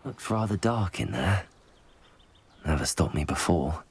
Looked rather dark in there. Never stopped me before.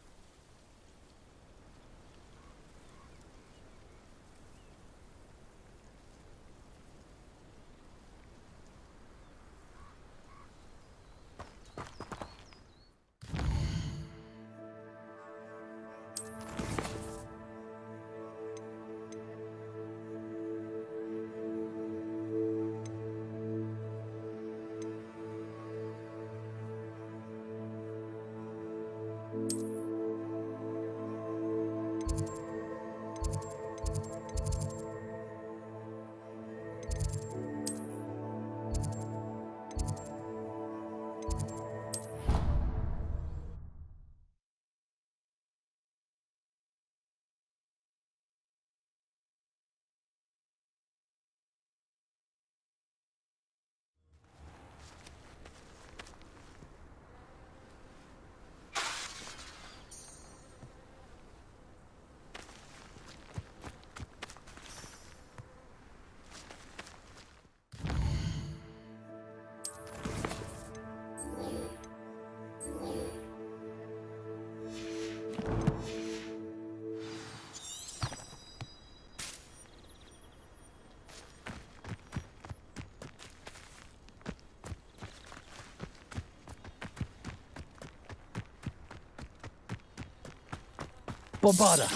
Bombarda!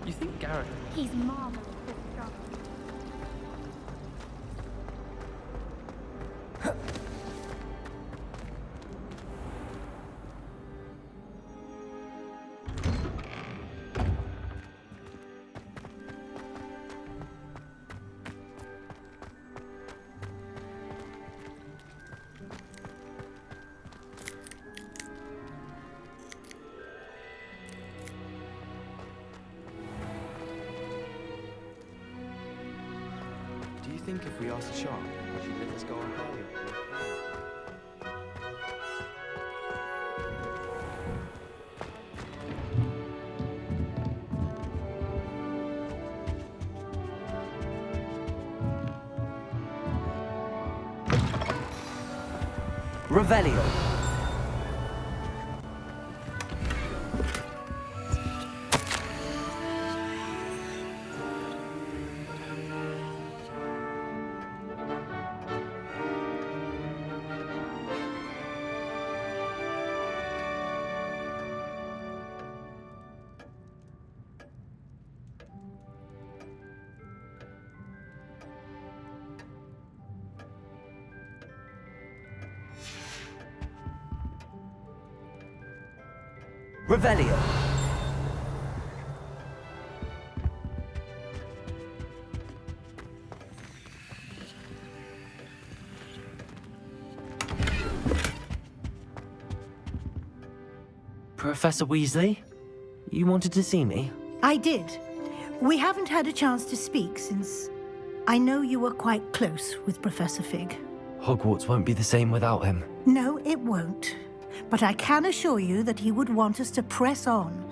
You think Garrett... He's marvelous with strong. Do you think if we asked the shark, she'd let us go on party? Revelio. Revelio. Professor Weasley, you wanted to see me? I did. We haven't had a chance to speak since I know you were quite close with Professor Fig. Hogwarts won't be the same without him. No, it won't. But I can assure you that he would want us to press on,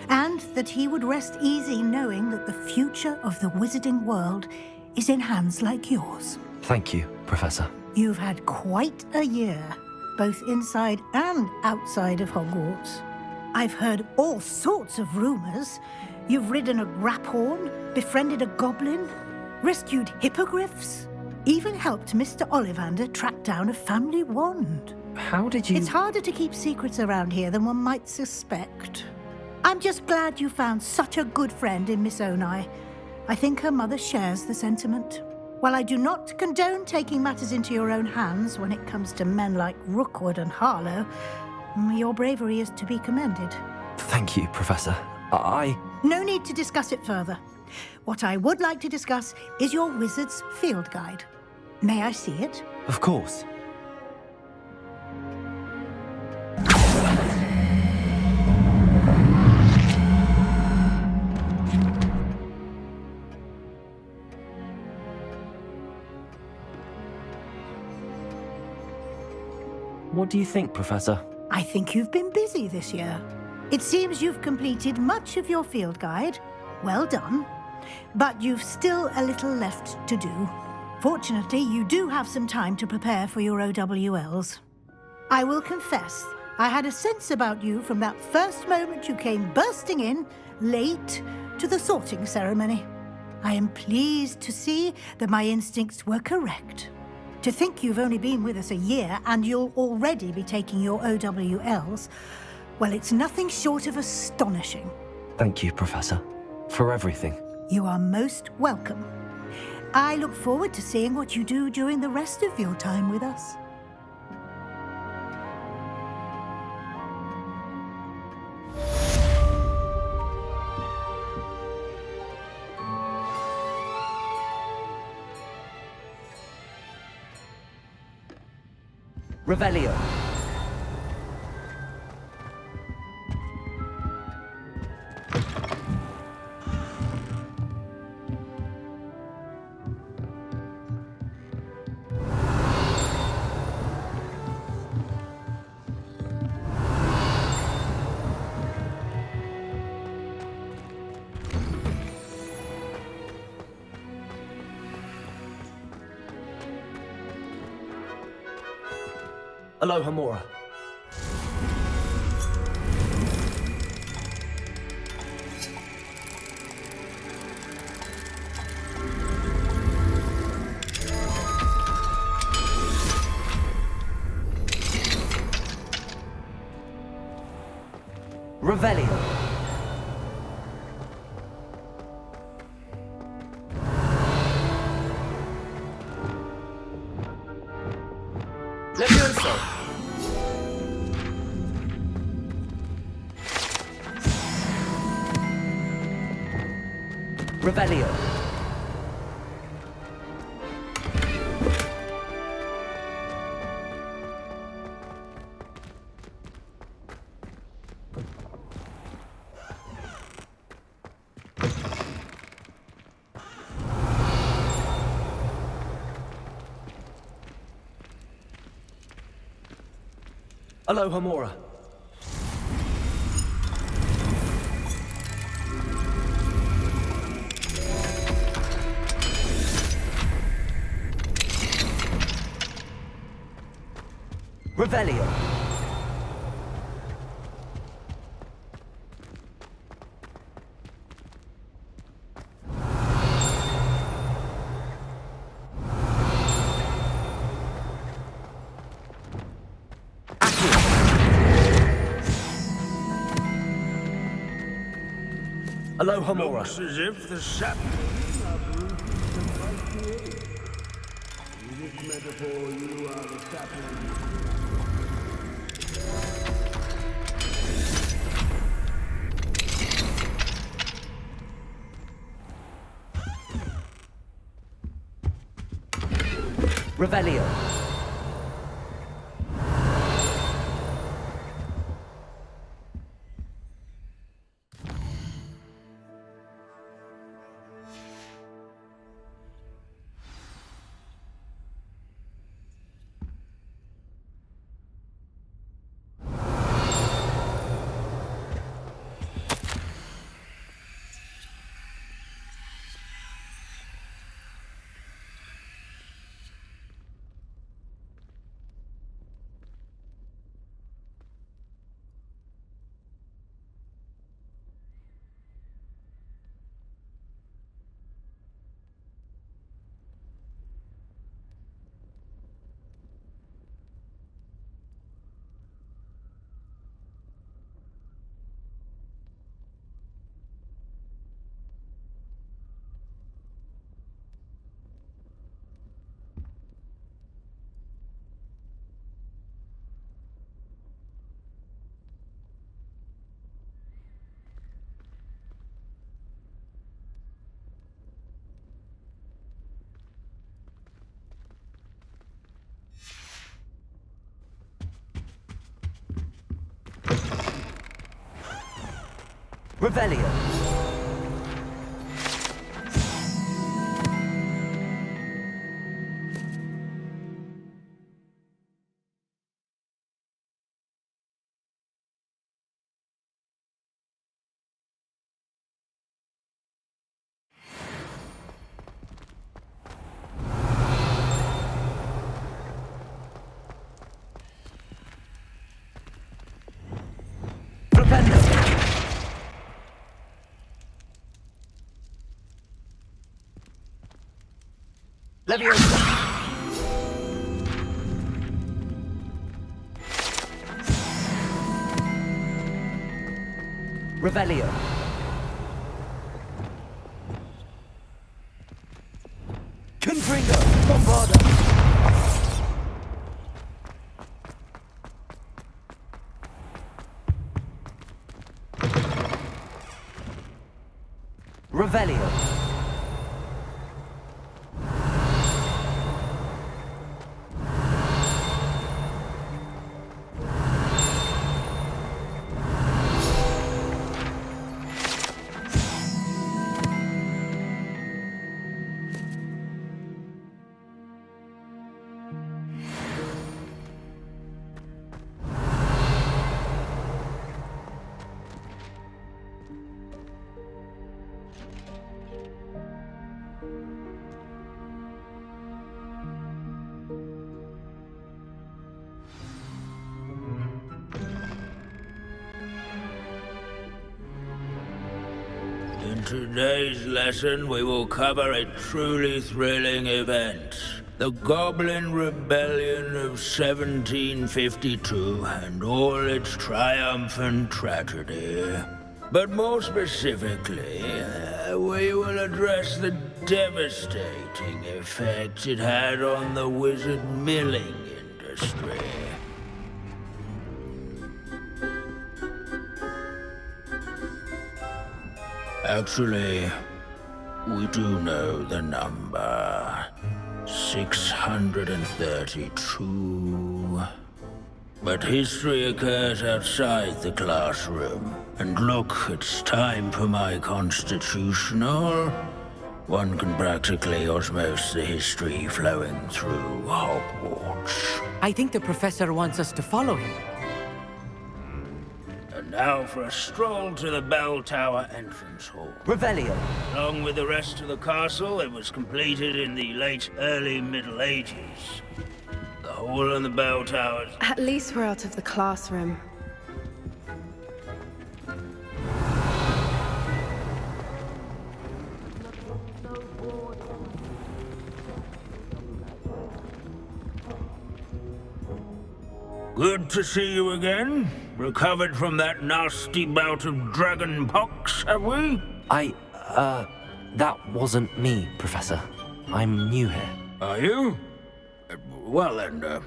and that he would rest easy knowing that the future of the wizarding world is in hands like yours. Thank you, Professor. You've had quite a year, both inside and outside of Hogwarts. I've heard all sorts of rumors. You've ridden a graphorn, befriended a goblin, rescued hippogriffs, even helped Mr. Ollivander track down a family wand. How did you... It's harder to keep secrets around here than one might suspect. I'm just glad you found such a good friend in Miss Onai. I think her mother shares the sentiment. While I do not condone taking matters into your own hands when it comes to men like Rookwood and Harlow, your bravery is to be commended. Thank you, Professor. No need to discuss it further. What I would like to discuss is your wizard's field guide. May I see it? Of course. What do you think, Professor? I think you've been busy this year. It seems you've completed much of your field guide. Well done. But you've still a little left to do. Fortunately, you do have some time to prepare for your OWLs. I will confess, I had a sense about you from that first moment you came bursting in, late, to the sorting ceremony. I am pleased to see that my instincts were correct. To think you've only been with us a year and you'll already be taking your OWLs, well, it's nothing short of astonishing. Thank you, Professor, for everything. You are most welcome. I look forward to seeing what you do during the rest of your time with us. Revelio. Aloha Mora. Revelio. Levioso. Revelio. Aloha Mora. Revelio. Aloha Mora. Looks as if the sapling are rooted above the earth. In this metaphor, you are the sapling. Revelio. Revelio. Propendo. Leviosa. Revelio. Confringo. Bombarda. Revelio. In today's lesson, we will cover a truly thrilling event. The Goblin Rebellion of 1752 and all its triumph and tragedy. But more specifically, we will address the devastating effect it had on the wizard milling industry. Actually, we do know the number. 632. But history occurs outside the classroom. And look, it's time for my constitutional. One can practically osmose the history flowing through Hogwarts. I think the professor wants us to follow him. And now for a stroll to the bell tower entrance hall. Revelio. Along with the rest of the castle, it was completed in the late early Middle Ages. The hall and the bell towers. At least we're out of the classroom. Good to see you again. Recovered from that nasty bout of dragon pox, have we? That wasn't me, Professor. I'm new here. Are you? Well then,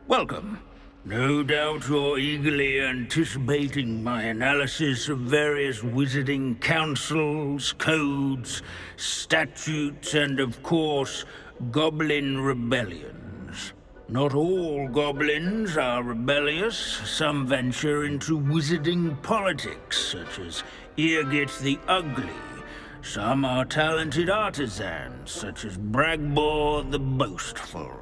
welcome. No doubt you're eagerly anticipating my analysis of various wizarding councils, codes, statutes, and of course, goblin rebellions. Not all goblins are rebellious. Some venture into wizarding politics, such as Eargit the Ugly. Some are talented artisans, such as Bragbor the Boastful.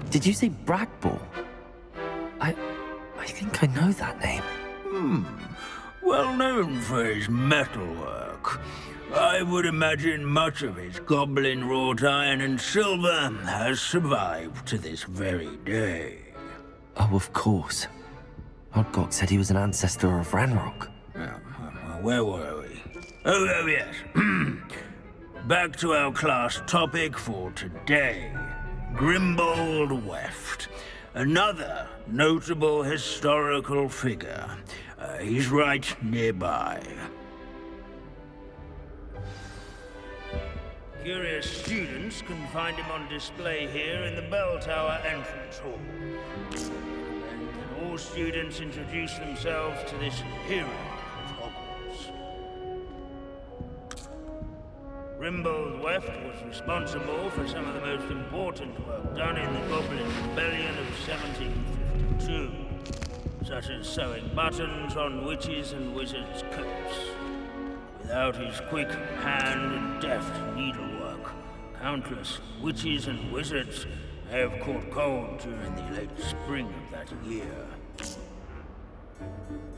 Did you say Bragbor? I think I know that name. Well known for his metalwork. I would imagine much of his goblin-wrought iron and silver has survived to this very day. Oh, of course. Odgok said he was an ancestor of Ranrock. Where were we? Oh, yes. Back to our class topic for today. Grimbold Weft. Another notable historical figure. He's right nearby. Curious students can find him on display here in the bell tower entrance hall. And all students introduce themselves to this hero of Hogwarts. Grimbold Weft was responsible for some of the most important work done in the Goblin Rebellion of 1750. too, such as sewing buttons on witches and wizards' coats. Without his quick hand and deft needlework, countless witches and wizards have caught cold during the late spring of that year.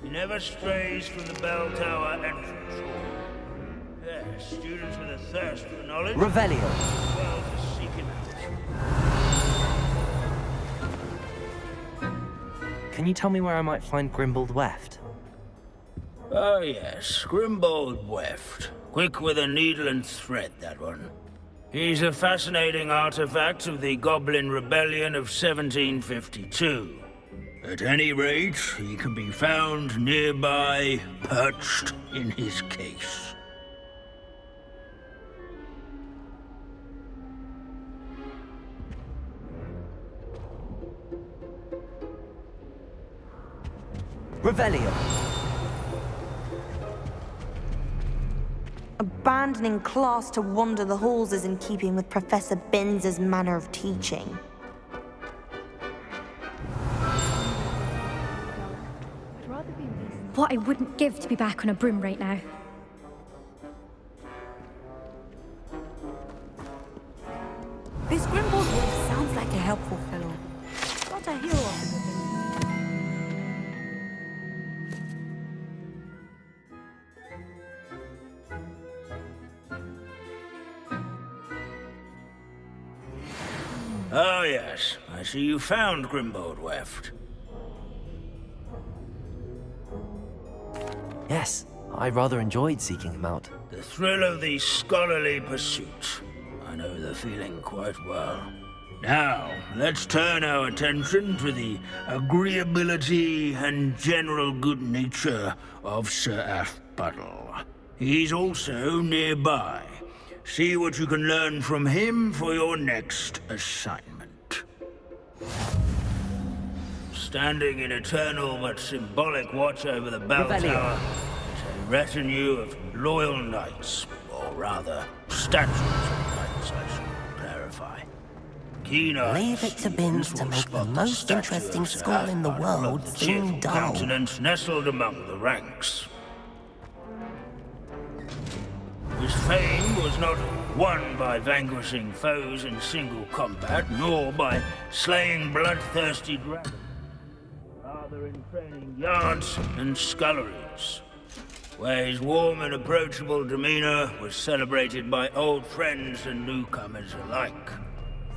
He never strays from the bell tower entrance hall. Yes, students with a thirst for knowledge. Revelio. Well to seek him out. Can you tell me where I might find Grimbold Weft? Oh yes, Grimbold Weft. Quick with a needle and thread, that one. He's a fascinating artifact of the Goblin Rebellion of 1752. At any rate, he can be found nearby, perched in his case. Revelio. Abandoning class to wander the halls is in keeping with Professor Binns' manner of teaching. What I wouldn't give to be back on a broom right now. This Grimbold Wolf sounds like a helpful fellow. Not a hero. Oh yes, I see you found Grimbold Weft. Yes, I rather enjoyed seeking him out. The thrill of the scholarly pursuit. I know the feeling quite well. Now, let's turn our attention to the agreeability and general good nature of Sir Aphbuttle. He's also nearby. See what you can learn from him for your next assignment. Standing in eternal but symbolic watch over the bell tower is a retinue of loyal knights, or rather, statues of knights, I should clarify. Keen-eyed Leave it to Binns to students will make the spot most statue interesting of Sir school in the Aphbuttle world of the seem cheerful dull. countenance nestled among the ranks. His fame was not won by vanquishing foes in single combat, nor by slaying bloodthirsty dragons, rather in training yards and sculleries, where his warm and approachable demeanor was celebrated by old friends and newcomers alike.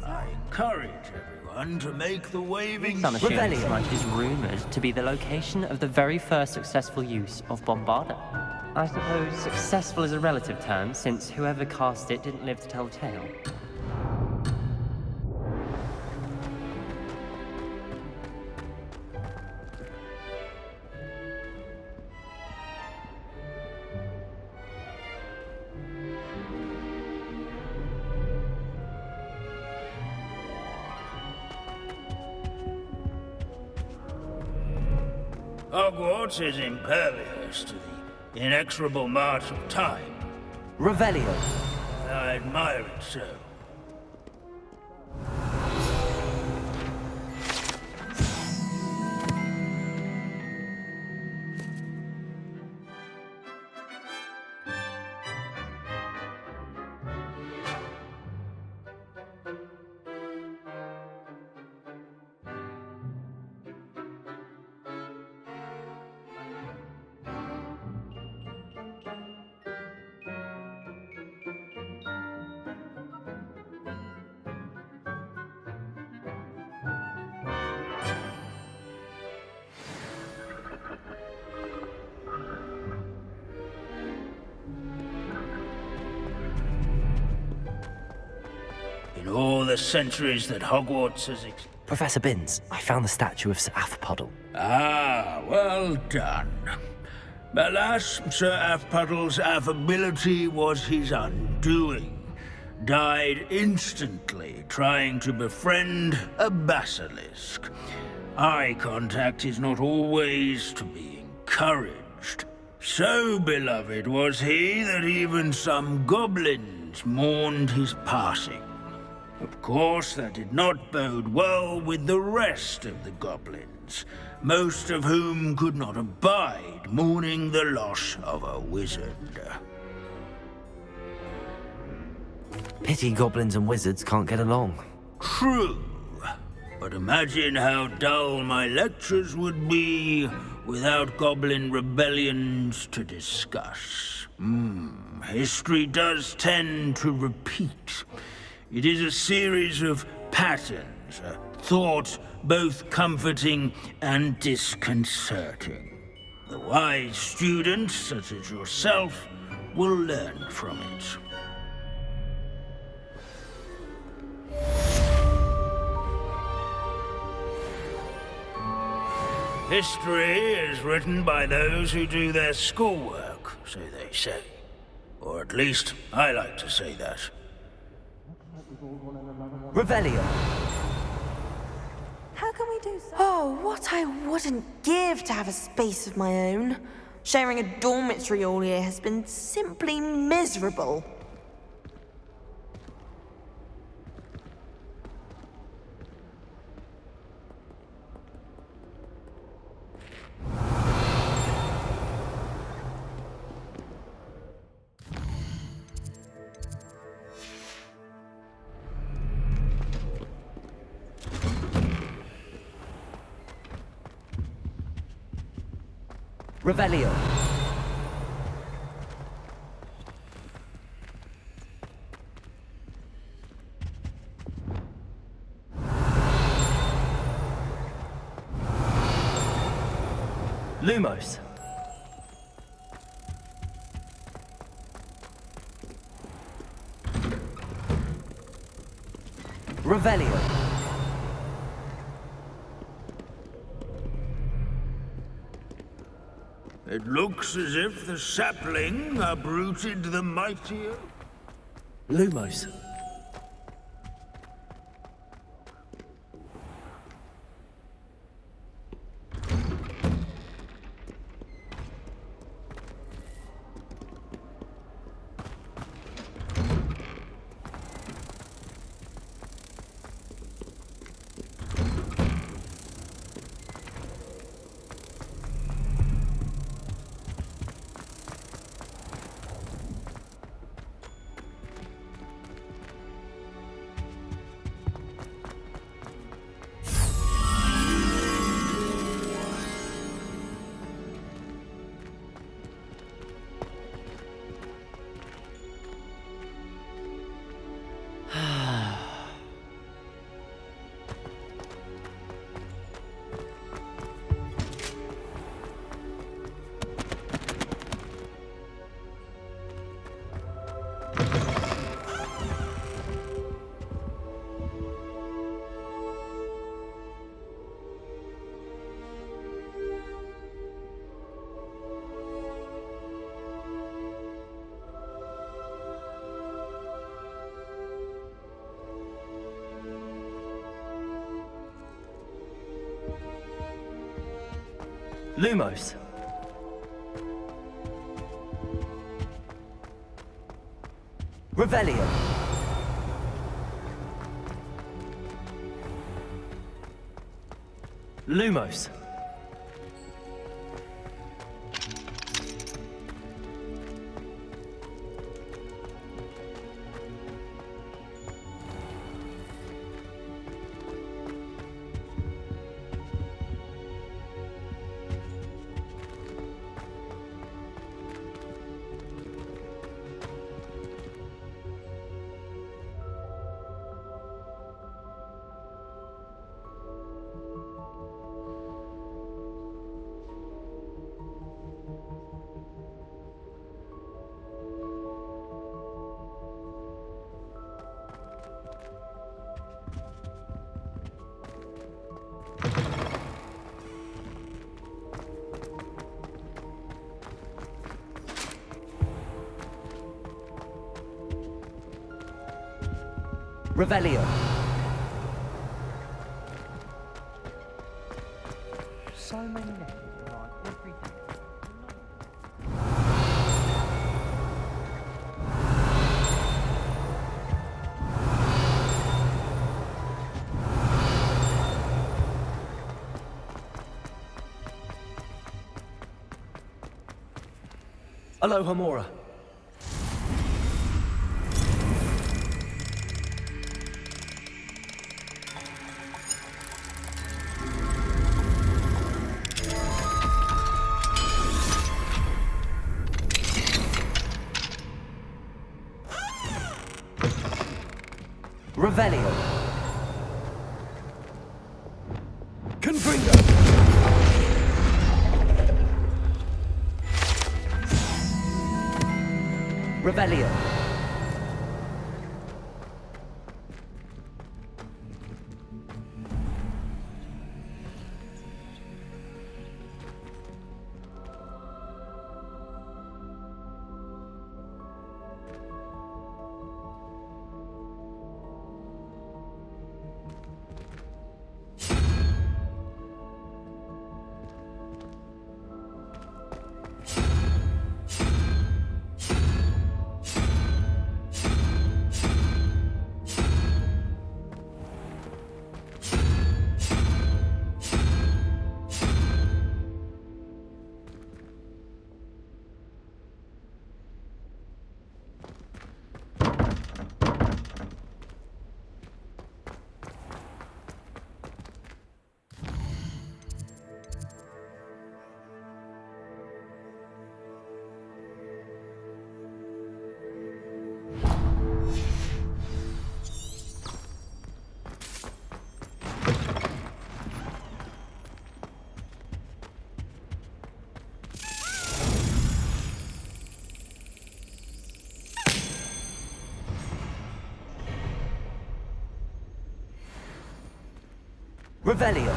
I encourage everyone to make the waving Revelio Front is rumored to be the location of the very first successful use of Bombarda. I suppose successful is a relative term, since whoever cast it didn't live to tell the tale. Hogwarts is impervious to the inexorable march of time. Revelio. I admire it so. In all the centuries that Hogwarts has existed. Professor Binns, I found the statue of Sir Aphbuttle. Ah, well done. Alas, Sir Aphbuttle's affability was his undoing. Died instantly trying to befriend a basilisk. Eye contact is not always to be encouraged. So beloved was he that even some goblins mourned his passing. Of course, that did not bode well with the rest of the goblins, most of whom could not abide mourning the loss of a wizard. Pity goblins and wizards can't get along. True. But imagine how dull my lectures would be without goblin rebellions to discuss. History does tend to repeat. It is a series of patterns, a thought both comforting and disconcerting. The wise student, such as yourself, will learn from it. History is written by those who do their schoolwork, so they say. Or at least, I like to say that. Revelio. How can we do so? Oh, what I wouldn't give to have a space of my own. Sharing a dormitory all year has been simply miserable. Revelio. Lumos. Revelio. It looks as if the sapling uprooted the mightier. Lumos. Lumos. Revelio. Lumos. Revelio. So many letters to write every day. Aloha Mora. Revelio. Confringo. Revelio. Revelio.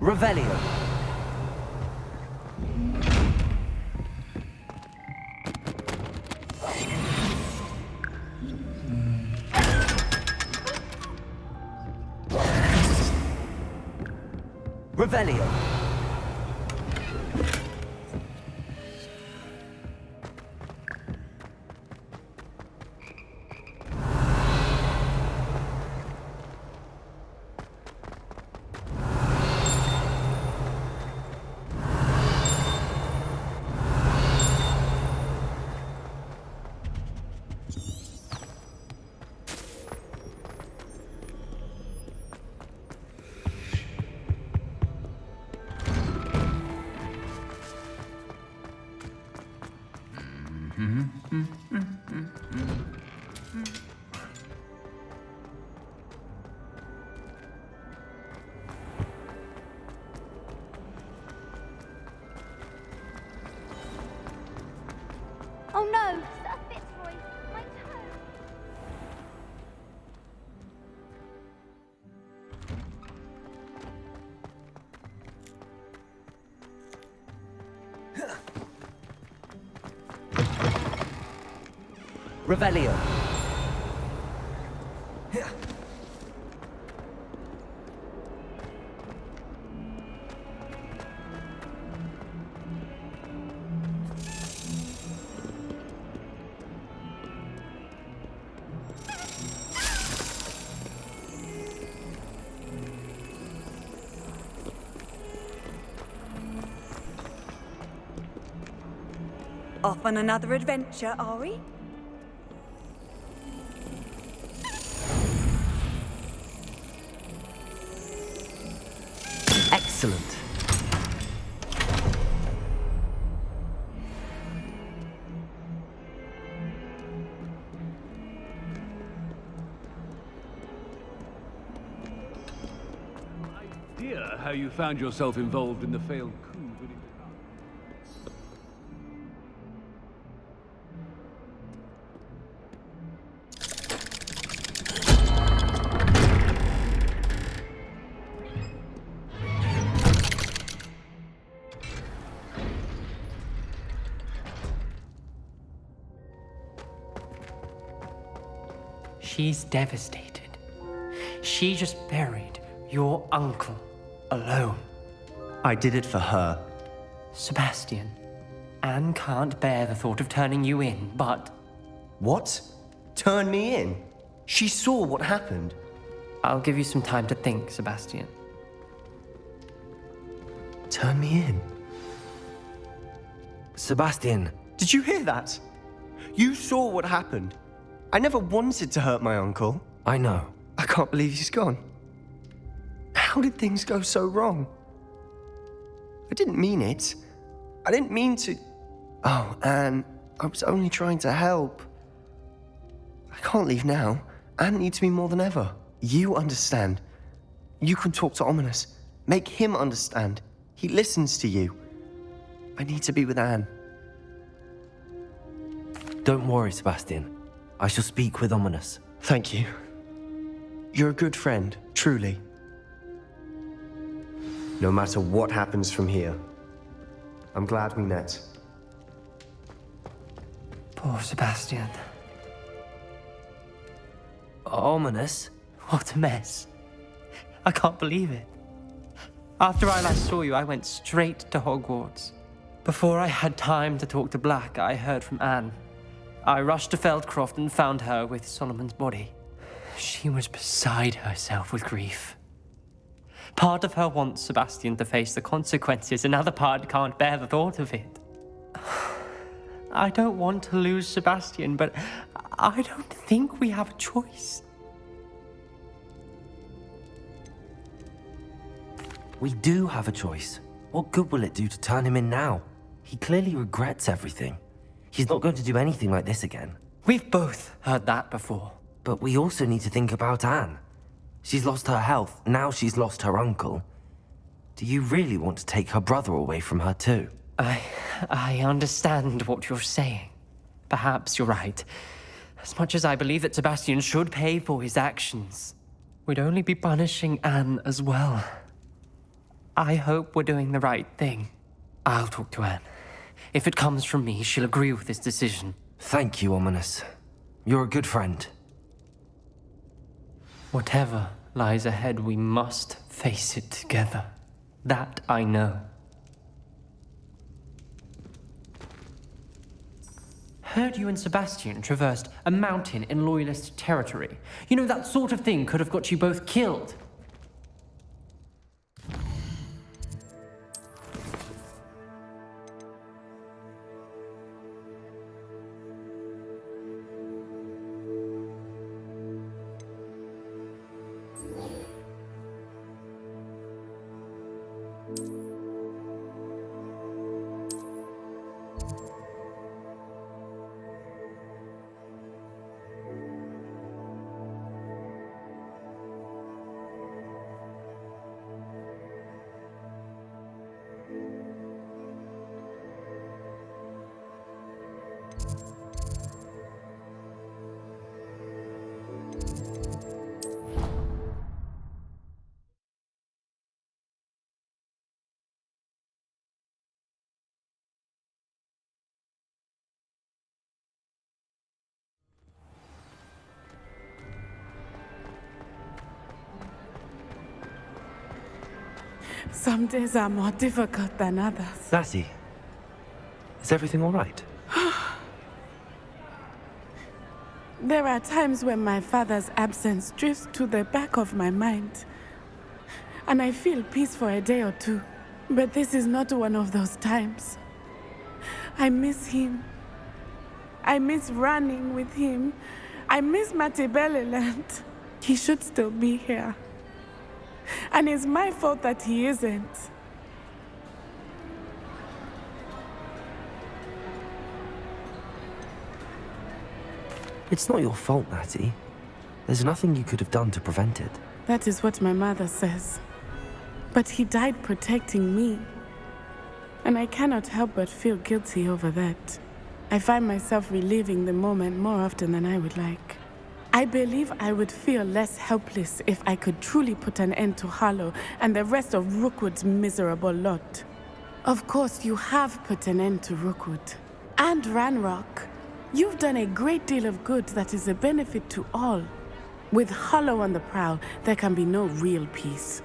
Revelio. Revelio. Oh no! Sir Fitzroy! My toe! Revelio. Off on another adventure, are we? Excellent. hear how you found yourself involved in the failed coup. She's devastated. She just buried your uncle alone. I did it for her. Sebastian, Anne can't bear the thought of turning you in, but... What? Turn me in? She saw what happened. I'll give you some time to think, Sebastian. Turn me in? Sebastian. Did you hear that? You saw what happened. I never wanted to hurt my uncle. I know. I can't believe he's gone. How did things go so wrong? I didn't mean it. I didn't mean to... Oh, Anne, I was only trying to help. I can't leave now. Anne needs me more than ever. You understand. You can talk to Ominous. Make him understand. He listens to you. I need to be with Anne. Don't worry, Sebastian. I shall speak with Ominous. Thank you. You're a good friend, truly. No matter what happens from here, I'm glad we met. Poor Sebastian. Ominous? What a mess. I can't believe it. After I last saw you, I went straight to Hogwarts. Before I had time to talk to Black, I heard from Anne. I rushed to Feldcroft and found her with Solomon's body. She was beside herself with grief. Part of her wants Sebastian to face the consequences, another part can't bear the thought of it. I don't want to lose Sebastian, but I don't think we have a choice. We do have a choice. What good will it do to turn him in now? He clearly regrets everything. He's not going to do anything like this again. We've both heard that before. But we also need to think about Anne. She's lost her health, now she's lost her uncle. Do you really want to take her brother away from her too? I understand what you're saying. Perhaps you're right. As much as I believe that Sebastian should pay for his actions, we'd only be punishing Anne as well. I hope we're doing the right thing. I'll talk to Anne. If it comes from me, she'll agree with this decision. Thank you, Ominous. You're a good friend. Whatever lies ahead, we must face it together. That I know. Heard you and Sebastian traversed a mountain in Loyalist territory. You know, that sort of thing could have got you both killed. Some days are more difficult than others. Lassie, is everything all right? There are times when my father's absence drifts to the back of my mind, and I feel peace for a day or two. But this is not one of those times. I miss him. I miss running with him. I miss Matibeleland. He should still be here. And it's my fault that he isn't. It's not your fault, Natty. There's nothing you could have done to prevent it. That is what my mother says. But he died protecting me. And I cannot help but feel guilty over that. I find myself reliving the moment more often than I would like. I believe I would feel less helpless if I could truly put an end to Harlow and the rest of Rookwood's miserable lot. Of course, you have put an end to Rookwood. And Ranrock. You've done a great deal of good that is a benefit to all. With Harlow on the prowl, there can be no real peace.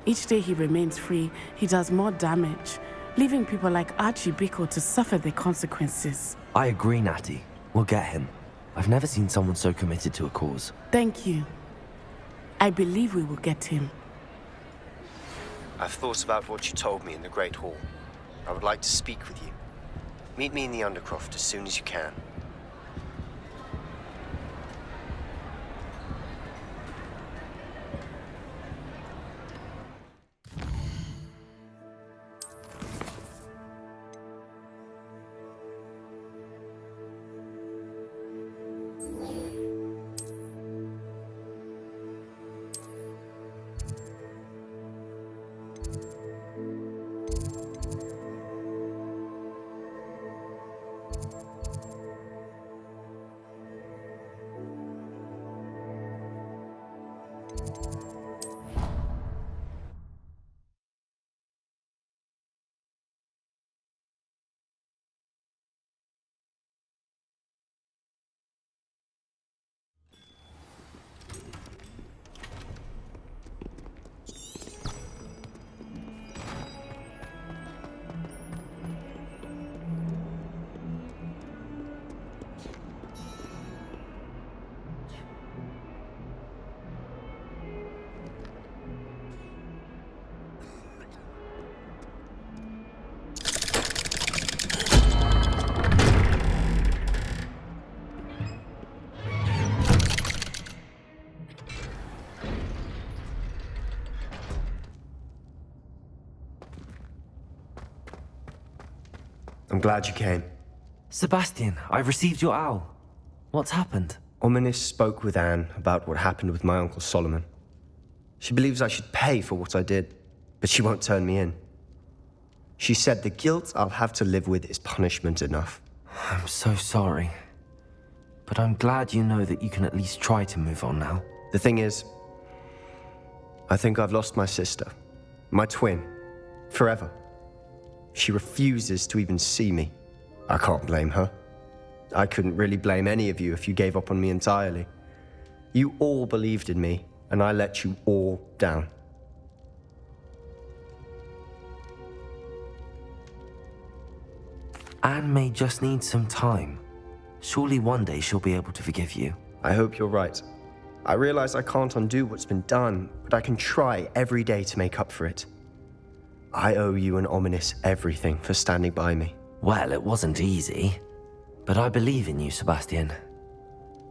Each day he remains free, he does more damage, leaving people like Archie Bickle to suffer the consequences. I agree, Natty. We'll get him. I've never seen someone so committed to a cause. Thank you. I believe we will get him. I've thought about what you told me in the Great Hall. I would like to speak with you. Meet me in the Undercroft as soon as you can. I'm glad you came. Sebastian, I've received your owl. What's happened? Ominis spoke with Anne about what happened with my Uncle Solomon. She believes I should pay for what I did, but she won't turn me in. She said the guilt I'll have to live with is punishment enough. I'm so sorry. But I'm glad you know that you can at least try to move on now. The thing is, I think I've lost my sister, my twin, forever. She refuses to even see me. I can't blame her. I couldn't really blame any of you if you gave up on me entirely. You all believed in me, and I let you all down. Anne may just need some time. Surely one day she'll be able to forgive you. I hope you're right. I realize I can't undo what's been done, but I can try every day to make up for it. I owe you and Ominis everything for standing by me. Well, it wasn't easy. But I believe in you, Sebastian.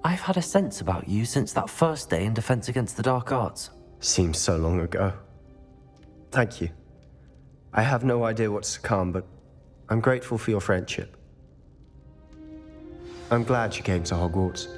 I've had a sense about you since that first day in Defense Against the Dark Arts. Seems so long ago. Thank you. I have no idea what's to come, but I'm grateful for your friendship. I'm glad you came to Hogwarts.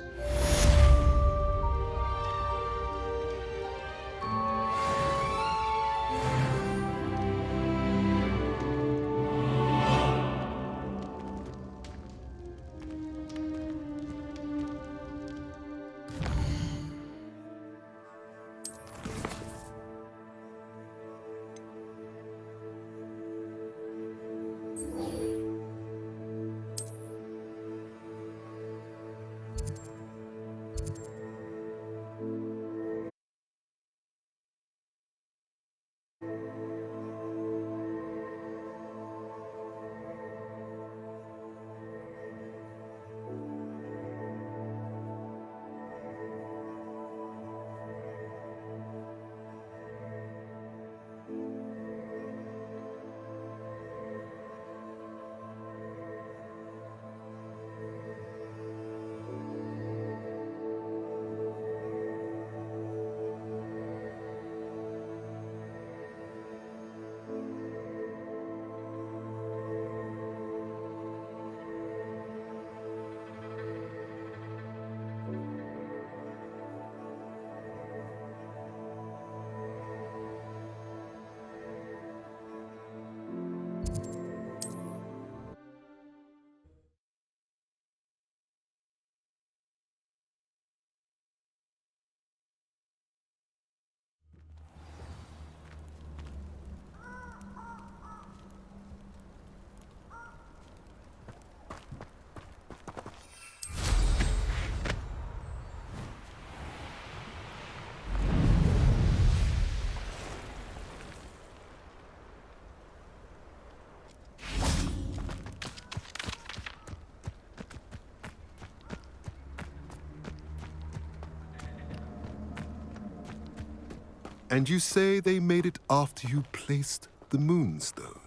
And you say they made it after you placed the Moonstone?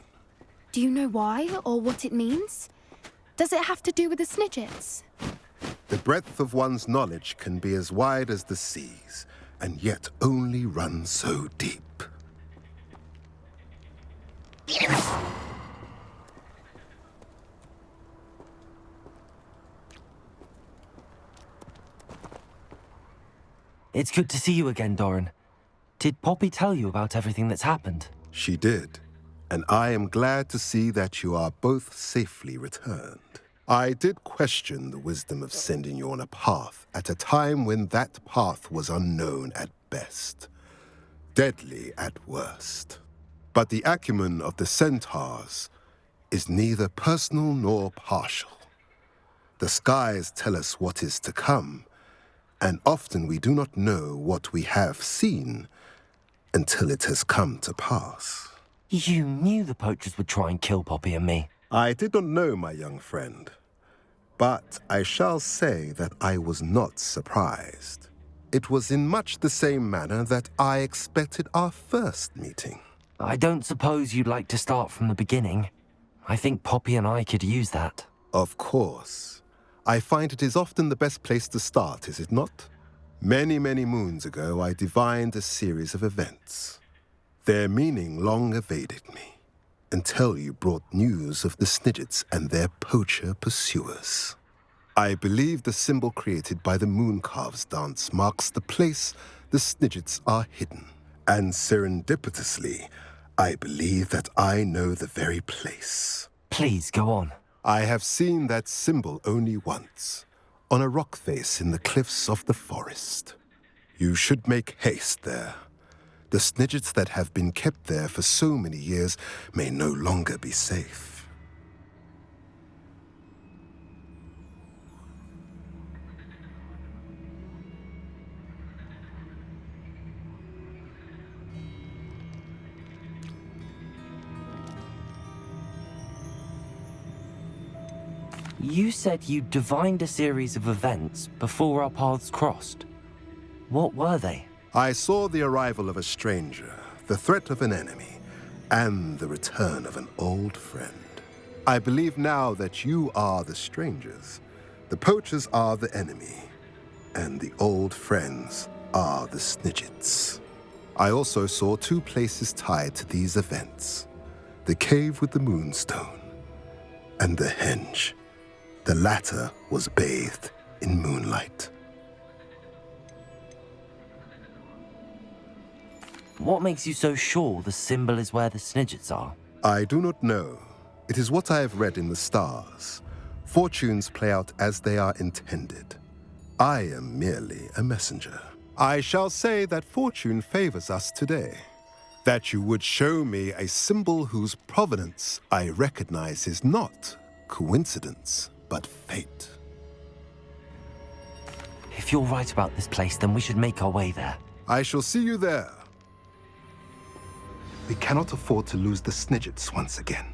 Do you know why or what it means? Does it have to do with the Snidgets? The breadth of one's knowledge can be as wide as the seas, and yet only run so deep. It's good to see you again, Doran. Did Poppy tell you about everything that's happened? She did, and I am glad to see that you are both safely returned. I did question the wisdom of sending you on a path at a time when that path was unknown at best, deadly at worst. But the acumen of the centaurs is neither personal nor partial. The skies tell us what is to come, and often we do not know what we have seen until it has come to pass. You knew the poachers would try and kill Poppy and me. I did not know, my young friend, but I shall say that I was not surprised. It was in much the same manner that I expected our first meeting. I don't suppose you'd like to start from the beginning. I think Poppy and I could use that. Of course. I find it is often the best place to start, is it not? Many, many moons ago, I divined a series of events. Their meaning long evaded me, until you brought news of the Snidgets and their poacher pursuers. I believe the symbol created by the Mooncalves dance marks the place the Snidgets are hidden. And serendipitously, I believe that I know the very place. Please, go on. I have seen that symbol only once, on a rock face in the cliffs of the forest. You should make haste there. The Snidgets that have been kept there for so many years may no longer be safe. You said you divined a series of events before our paths crossed. What were they? I saw the arrival of a stranger, the threat of an enemy, and the return of an old friend. I believe now that you are the strangers, the poachers are the enemy, and the old friends are the Snidgets. I also saw two places tied to these events, the cave with the Moonstone and the henge. The latter was bathed in moonlight. What makes you so sure the symbol is where the Snidgets are? I do not know. It is what I have read in the stars. Fortunes play out as they are intended. I am merely a messenger. I shall say that fortune favors us today. That you would show me a symbol whose provenance I recognize is not coincidence, but fate. If you're right about this place, then we should make our way there. I shall see you there. We cannot afford to lose the Snidgets once again.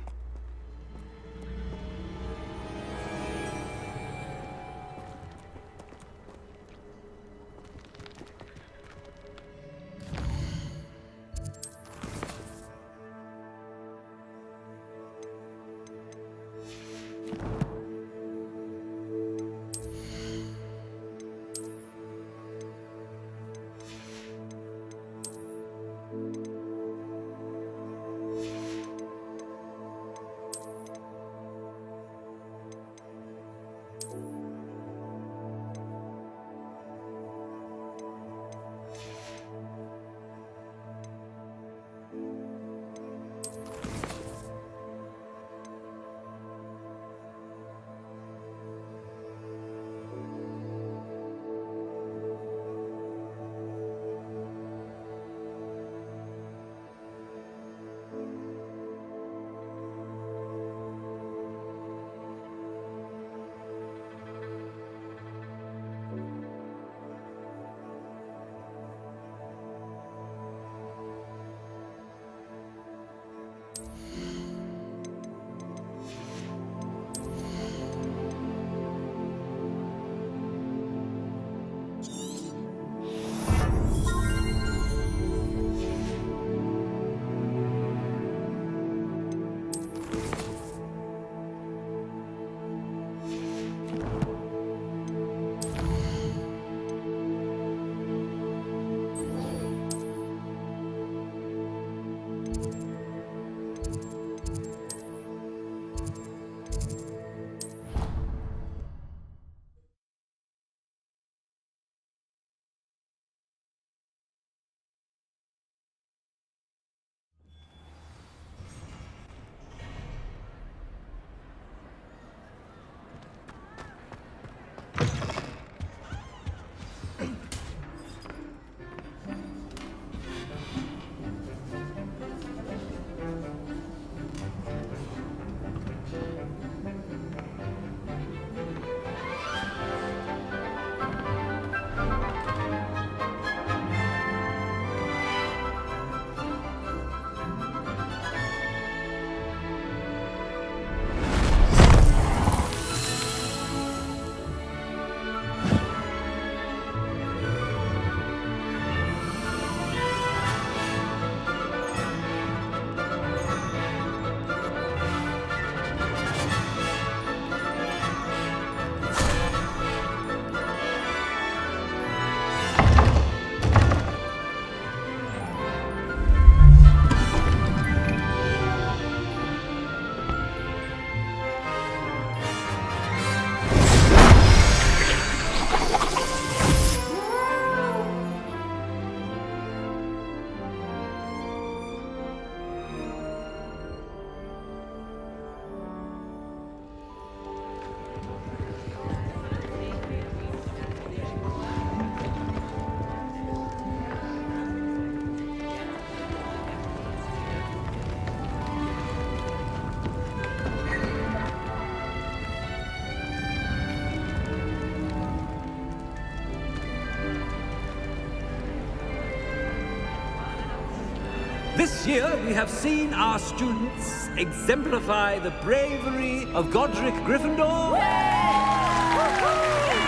This year, we have seen our students exemplify the bravery of Godric Gryffindor.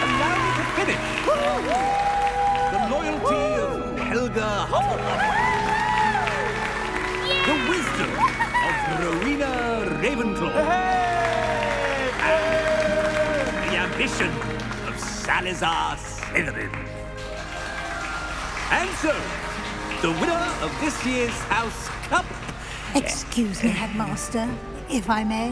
Allow me to finish. The loyalty of Helga Hufflepuff. The wisdom of Rowena Ravenclaw. And the ambition of Salazar Slytherin. And so, the winner of this year's House Cup... Excuse me, Headmaster, if I may.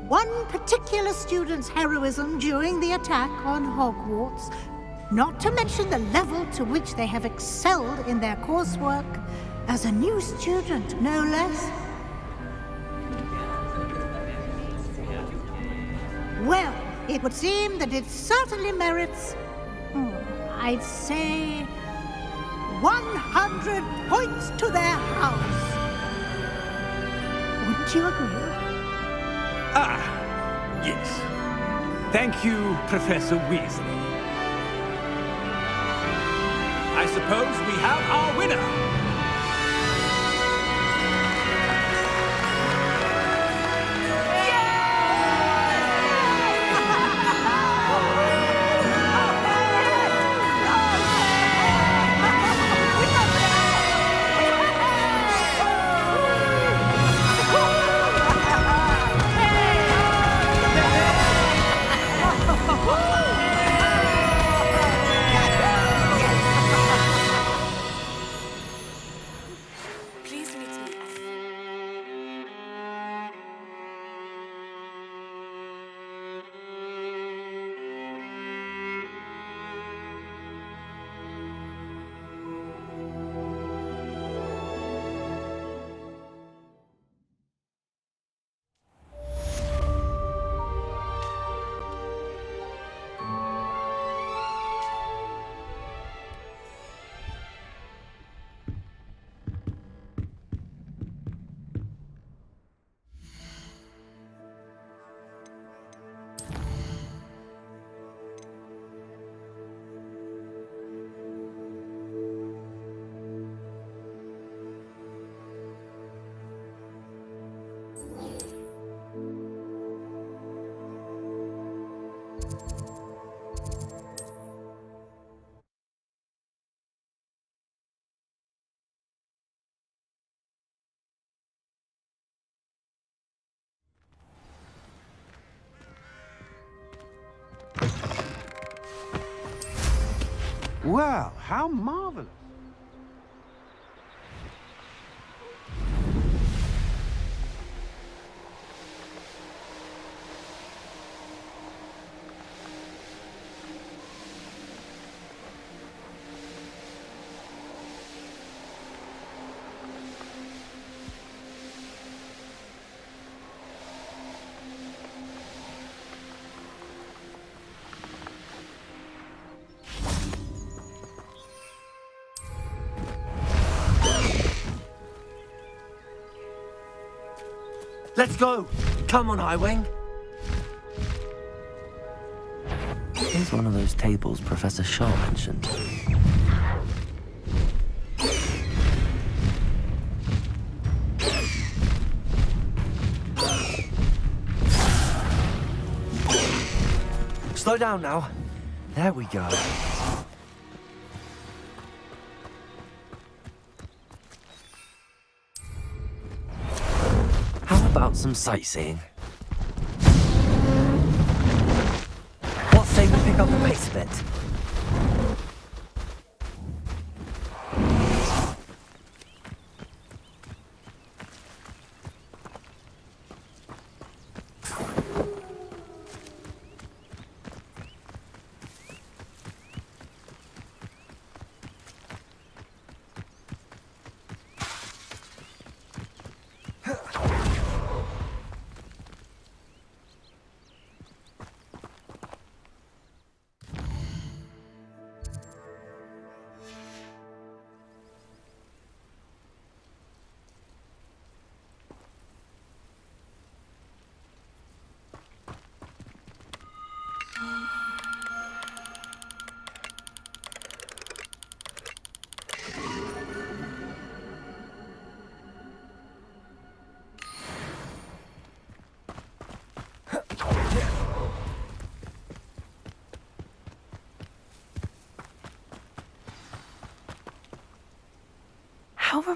One particular student's heroism during the attack on Hogwarts, not to mention the level to which they have excelled in their coursework, as a new student, no less. Well, it would seem that it certainly merits, I'd say, 100 points to their house. Wouldn't you agree? Ah, yes. Thank you, Professor Weasley. I suppose we have our winner. Well, how marvelous. Let's go! Come on, Highwing! Here's one of those tables Professor Shaw mentioned. Slow down now. There we go. About some sightseeing. What say we pick up the pace a bit?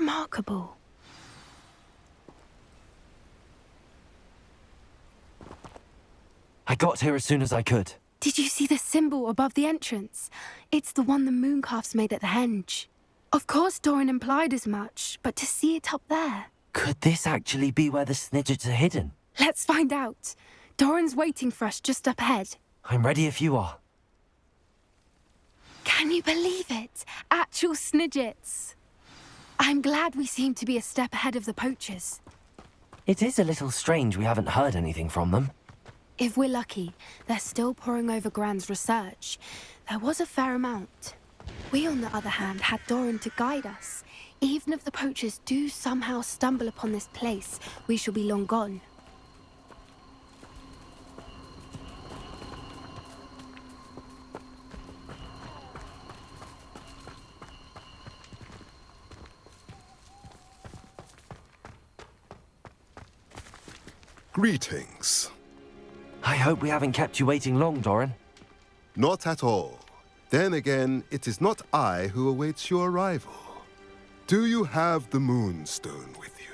remarkable. I got here as soon as I could. Did you see the symbol above the entrance? It's the one the mooncalfs made at the henge. Of course Doran implied as much, but to see it up there... Could this actually be where the Snidgets are hidden? Let's find out. Doran's waiting for us just up ahead. I'm ready if you are. Can you believe it? Actual Snidgets. I'm glad we seem to be a step ahead of the poachers. It is a little strange we haven't heard anything from them. If we're lucky, they're still poring over Gran's research. There was a fair amount. We, on the other hand, had Doran to guide us. Even if the poachers do somehow stumble upon this place, we shall be long gone. Greetings. I hope we haven't kept you waiting long, Doran. Not at all. Then again, it is not I who awaits your arrival. Do you have the Moonstone with you?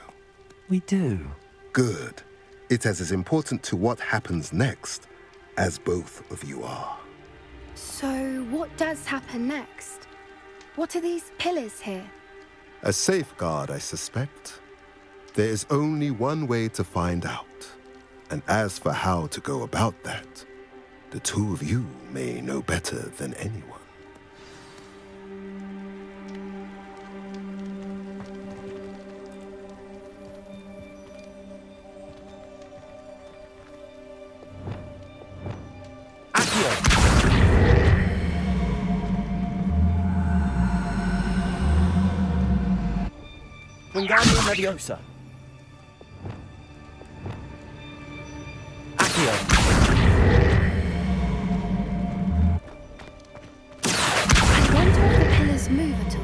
We do. Good. It is as important to what happens next as both of you are. So, what does happen next? What are these pillars here? A safeguard, I suspect. There is only one way to find out. And as for how to go about that, the two of you may know better than anyone. Wingardium Leviosa. Accio. I wonder if the pillars move at all.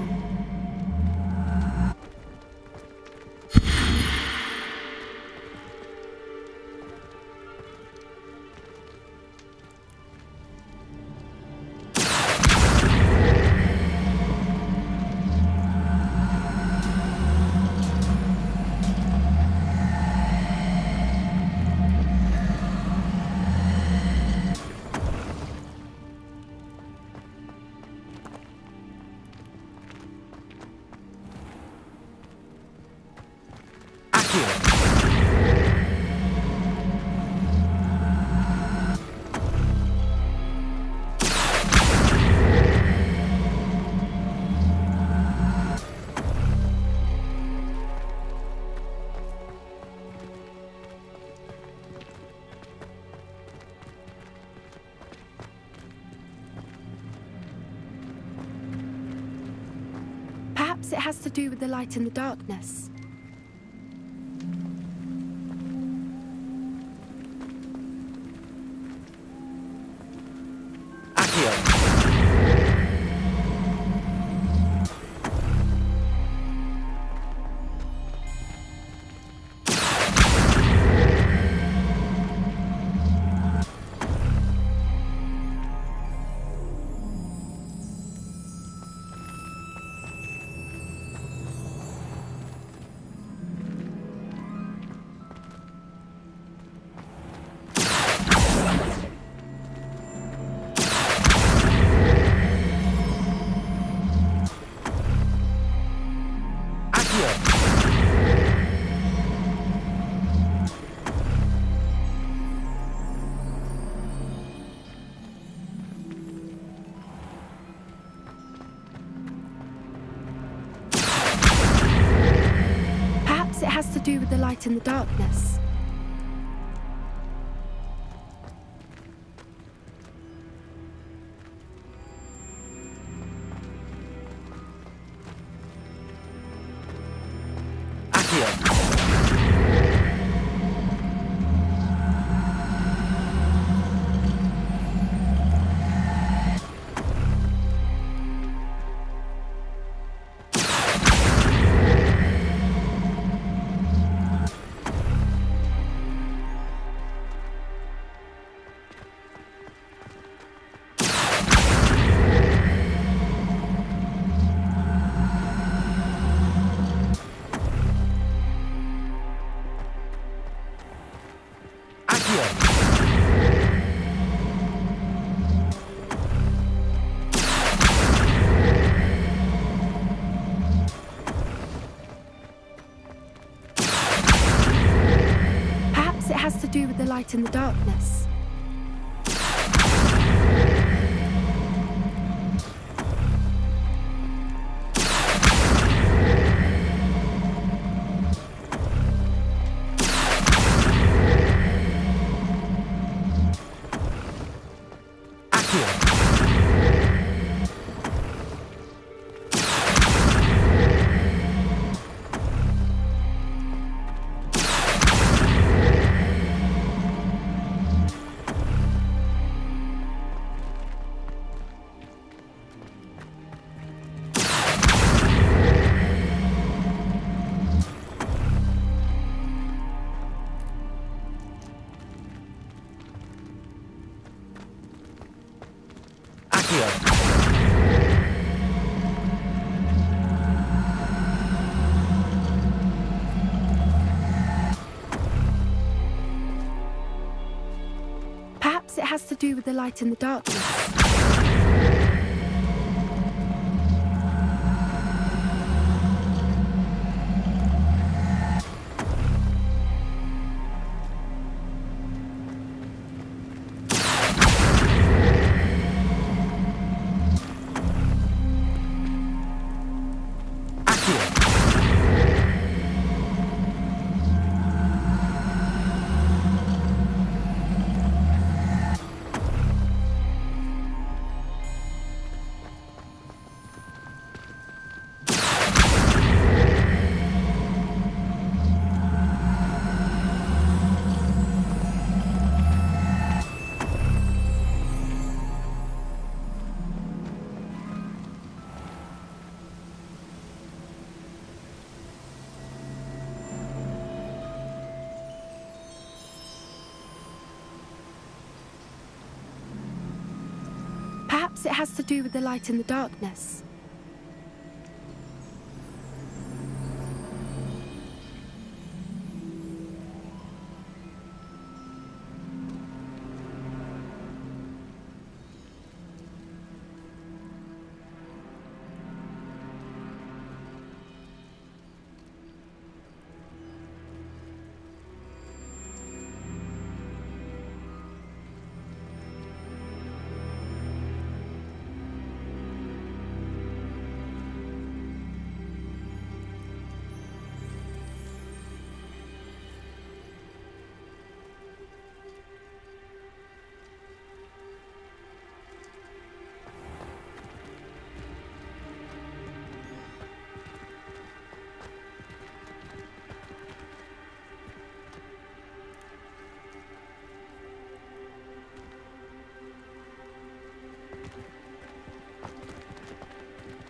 Perhaps it has to do with the light and the darkness. Perhaps it has to do with the light and the darkness. Perhaps it has to do with the light in the darkness. Perhaps it has to do with the light in the darkness. Perhaps it has to do with the light in the darkness.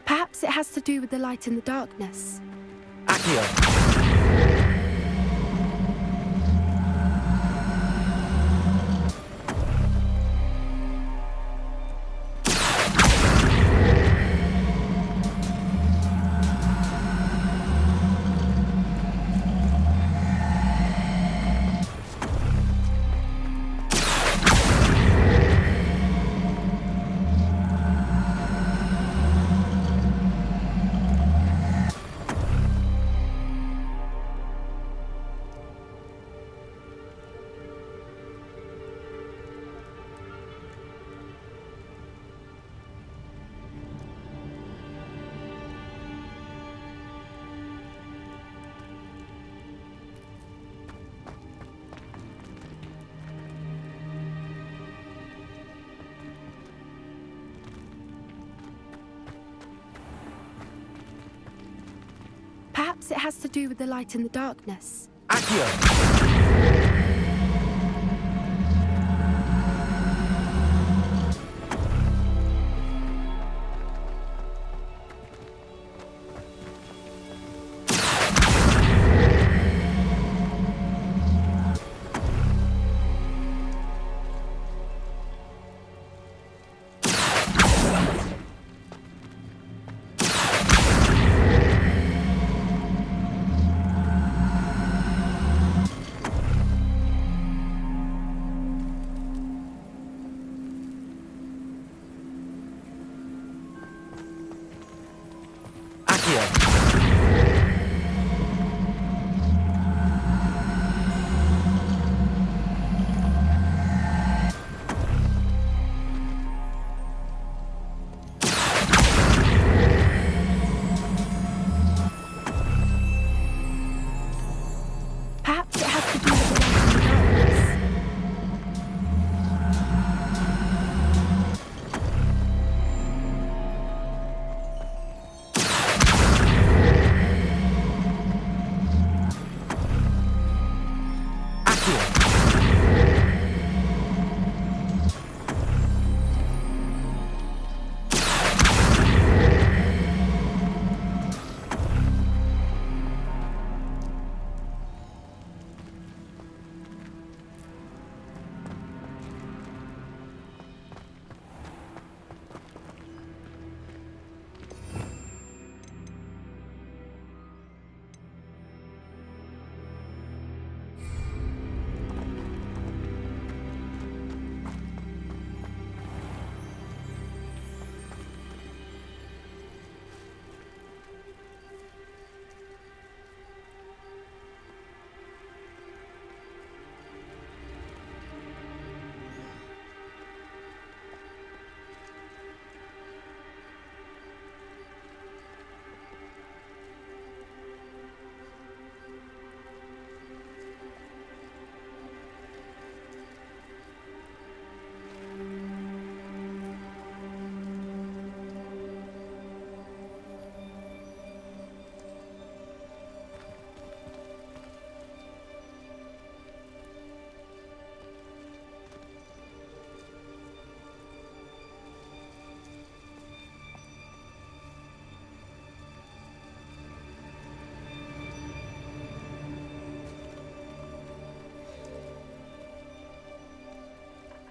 Perhaps it has to do with the light in the darkness. Perhaps it has to do with the light in the darkness.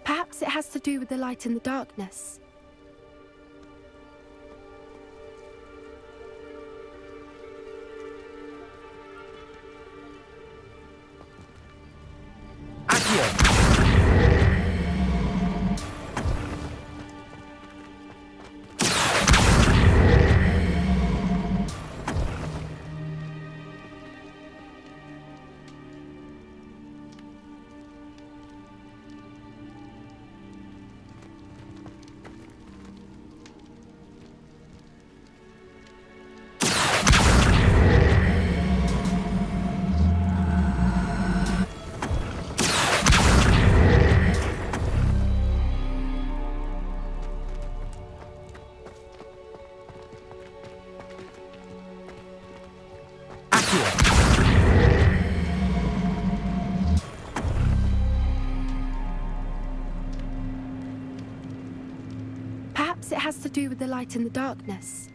Perhaps it has to do with the light in the darkness. Perhaps it has to do with the light in the darkness.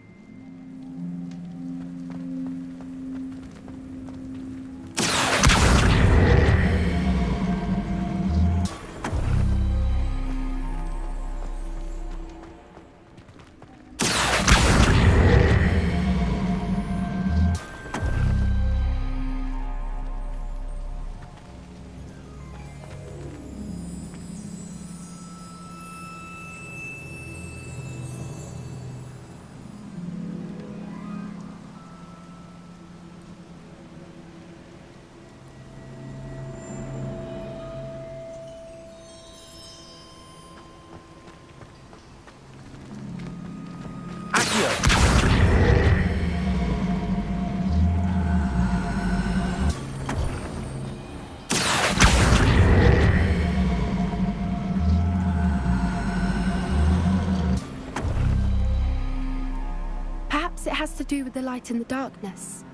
Perhaps it has to do with the light in the darkness.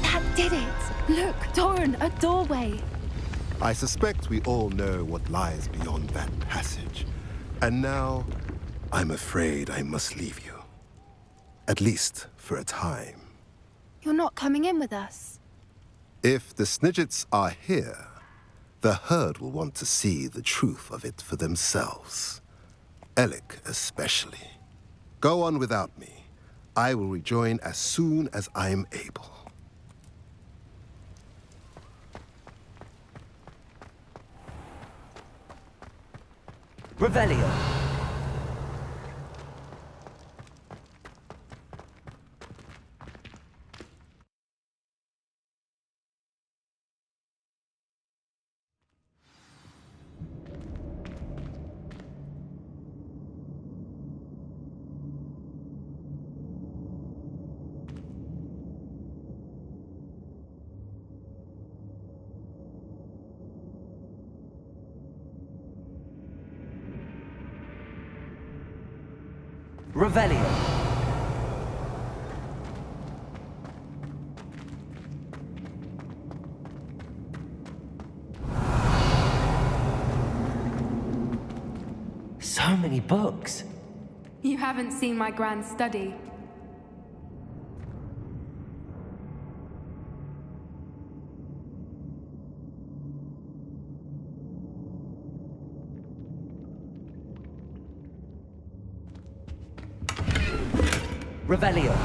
That did it! Look, Doran, a doorway. I suspect we all know what lies beyond that passage. And now, I'm afraid I must leave you. At least for a time. You're not coming in with us. If the Snidgets are here, the herd will want to see the truth of it for themselves. Alec especially. Go on without me. I will rejoin as soon as I'm able. Revelio. Revelio. So many books. You haven't seen my grand study. Revelio.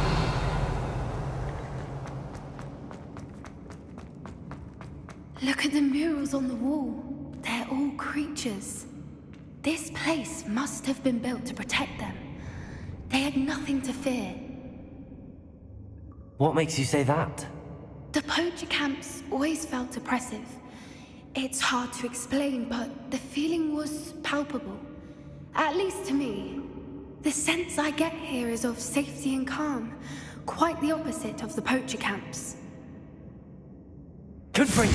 Look at the murals on the wall. They're all creatures. This place must have been built to protect them. They had nothing to fear. What makes you say that? The poacher camps always felt oppressive. It's hard to explain, but the feeling was palpable. At least to me. The sense I get here is of safety and calm. Quite the opposite of the poacher camps. Good for you.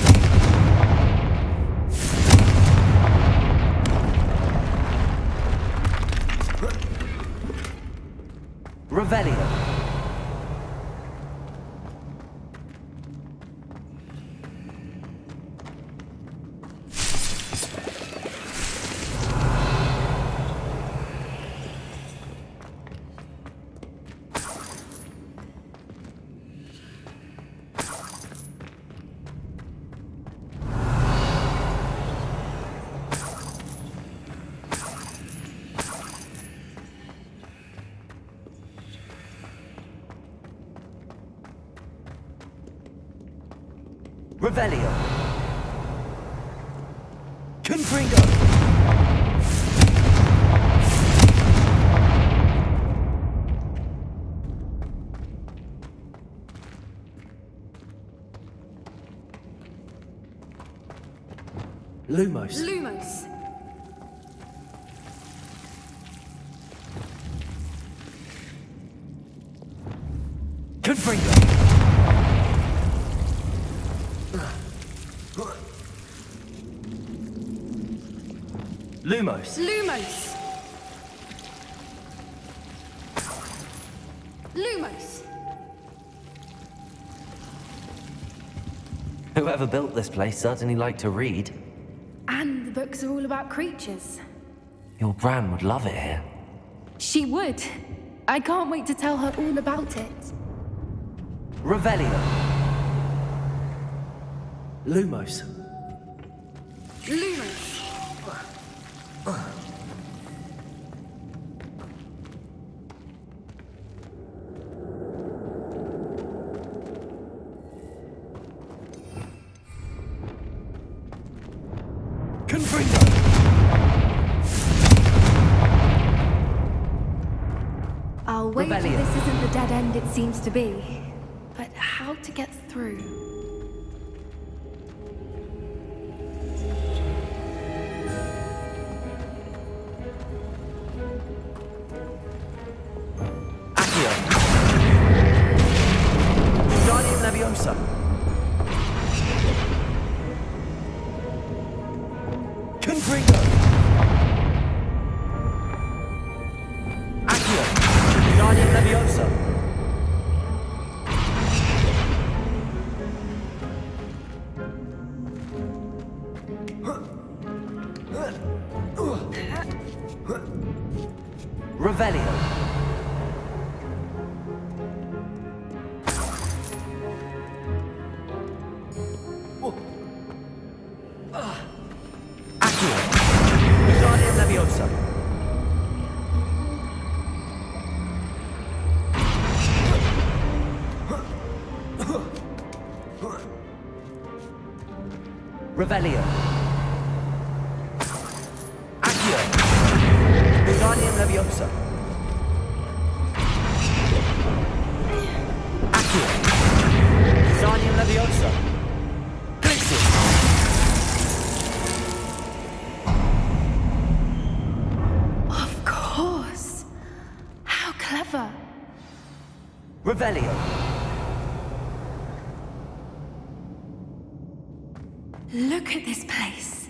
Revelio. Revelio. Confringo. Lumos. Lumos. Confringo. Lumos. Lumos. Lumos. Whoever built this place certainly liked to read. And the books are all about creatures. Your Gran would love it here. She would. I can't wait to tell her all about it. Revelio. Lumos. Lumos. Confringo. I'll wager Revelio. this isn't the dead end it seems to be. But how to get through? Accio. Guardian Leviosa. Confringo. Accio. Guardian Leviosa. Revelio. Accio. Guardian Leviosa. Revelio. Accio. Guardian Leviosa. Accio. Guardian Leviosa. Glitches. Of course. How clever. Revelio. Look at this place.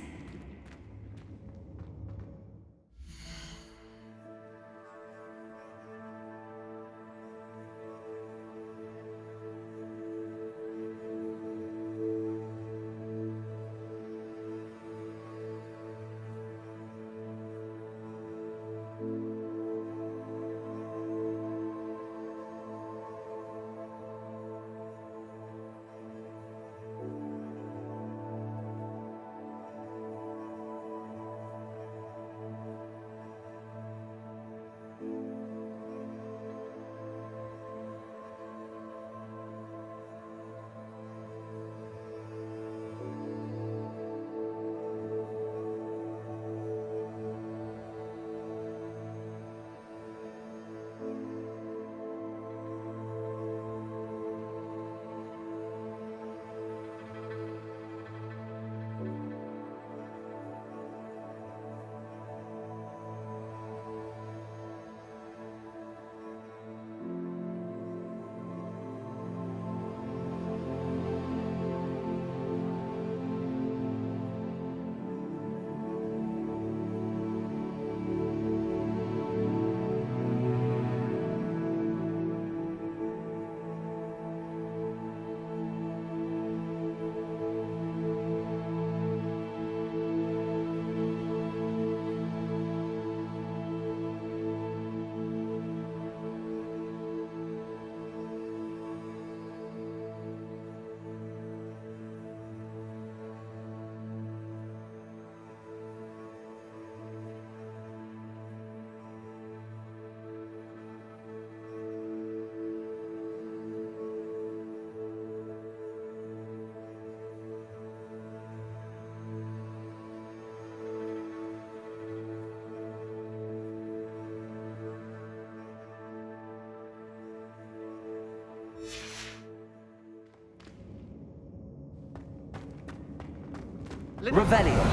Revelio.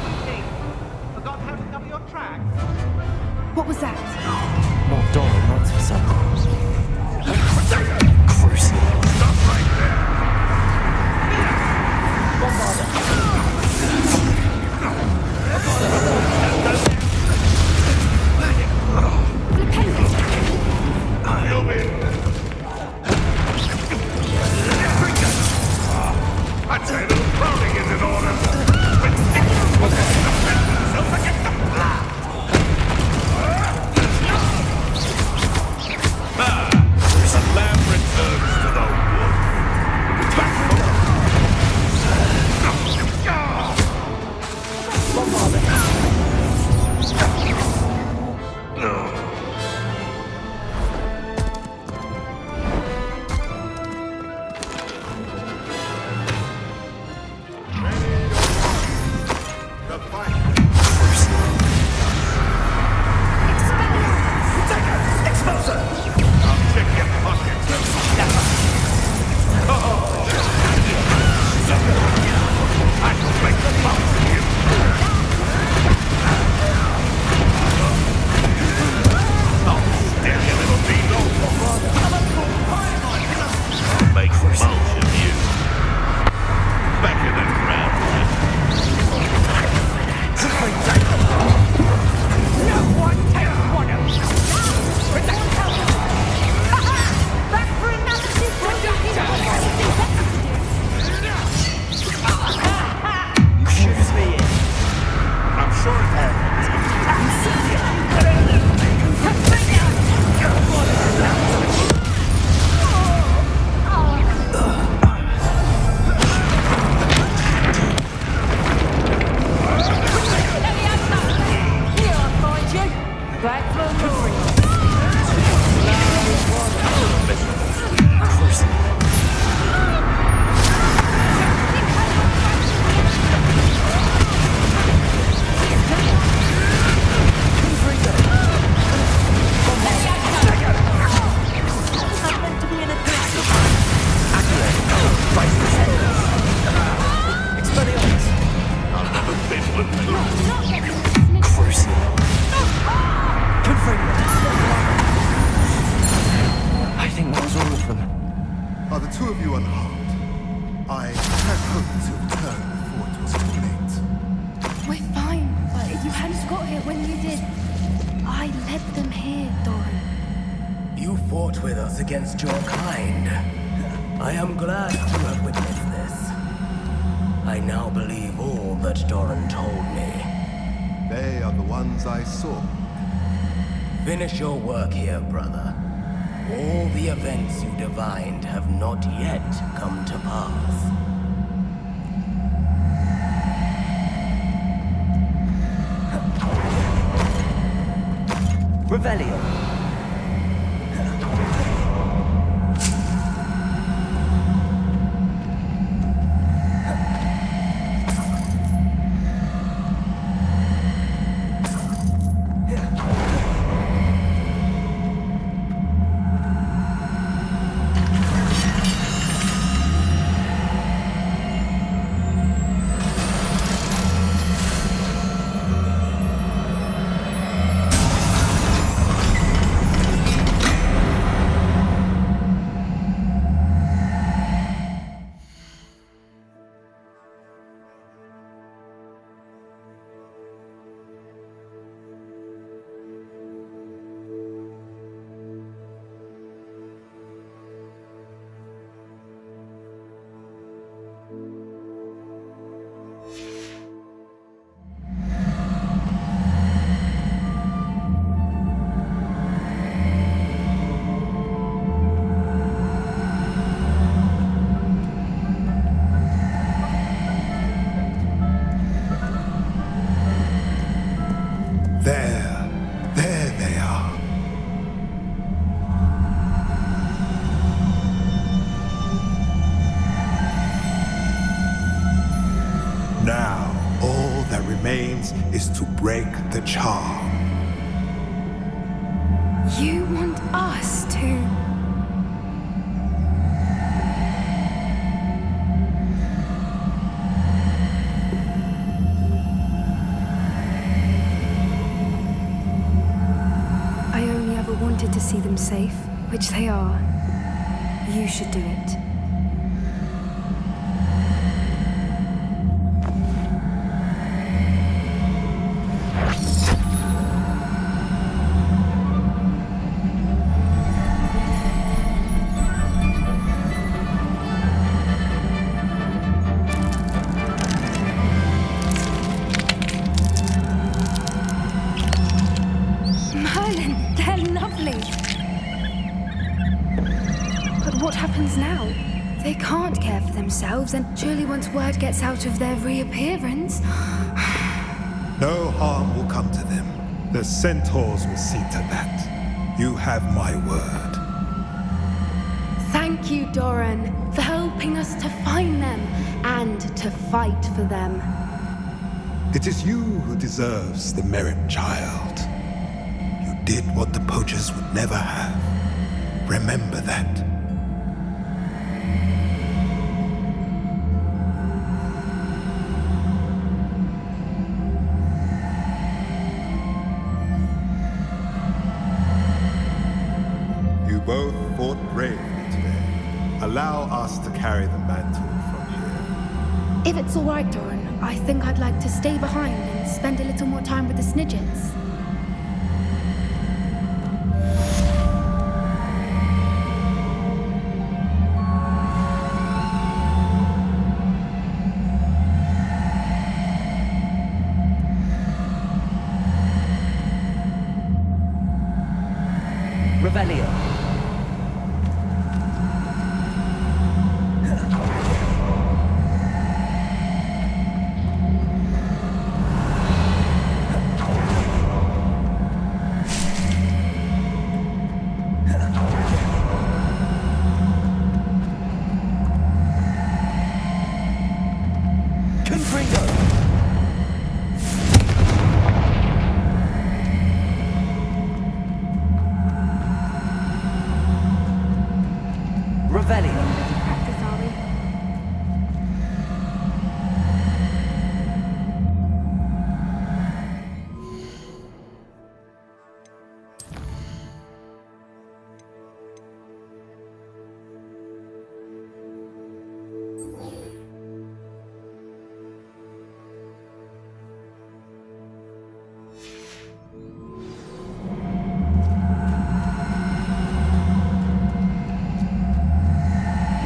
Forgot how to cover your tracks? What was that? Not Doran, that's for certain. Crucial. Stop right there! I'd say a little crowding is in order. The lamb returns to the wolf. Against your kind. I am glad to have witnessed this. I now believe all that Doran told me. They are the ones I saw. Finish your work here, brother. All the events you divined have not yet come to pass. Revelio. There they are. Now, all that remains is to break the charm. You want us to... see them safe, which they are, you should do it. And surely once word gets out of their reappearance... No harm will come to them. The centaurs will see to that. You have my word. Thank you, Doran, for helping us to find them and to fight for them. It is you who deserves the merit, child. You did what the poachers would never have. Remember that. Both fought bravely today. Allow us to carry the mantle from here. If it's all right, Doran, I think I'd like to stay behind and spend a little more time with the Snidgets. Revelio.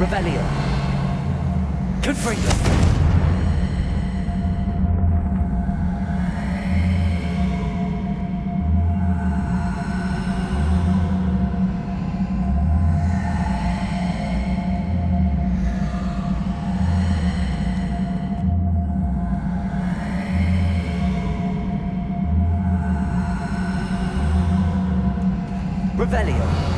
Revelio. Confringo. Revelio.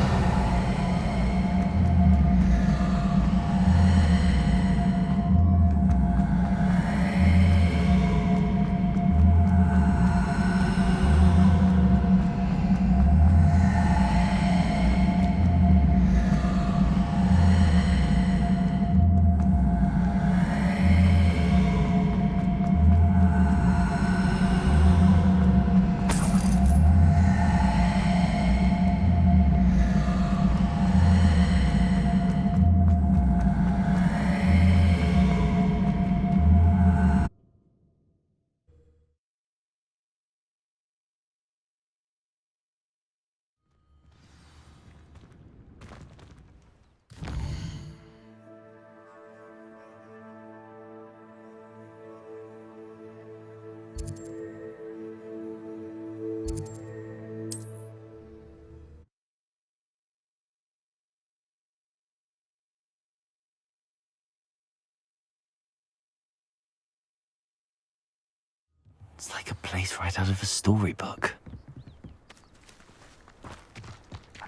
It's like a place right out of a storybook.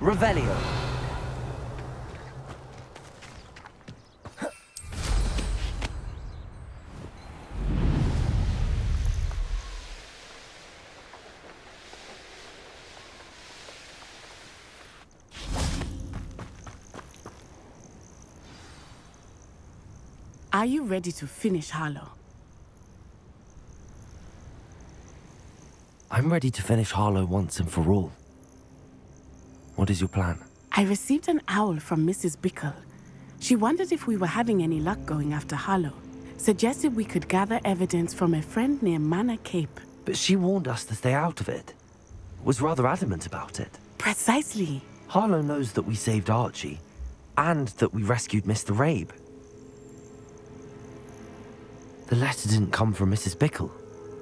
Revelio. Are you ready to finish Harlow? I'm ready to finish Harlow once and for all. What is your plan? I received an owl from Mrs. Bickle. She wondered if we were having any luck going after Harlow. Suggested we could gather evidence from a friend near Manor Cape. But she warned us to stay out of it. Was rather adamant about it. Precisely. Harlow knows that we saved Archie, and that we rescued Mr. Rabe. The letter didn't come from Mrs. Bickle,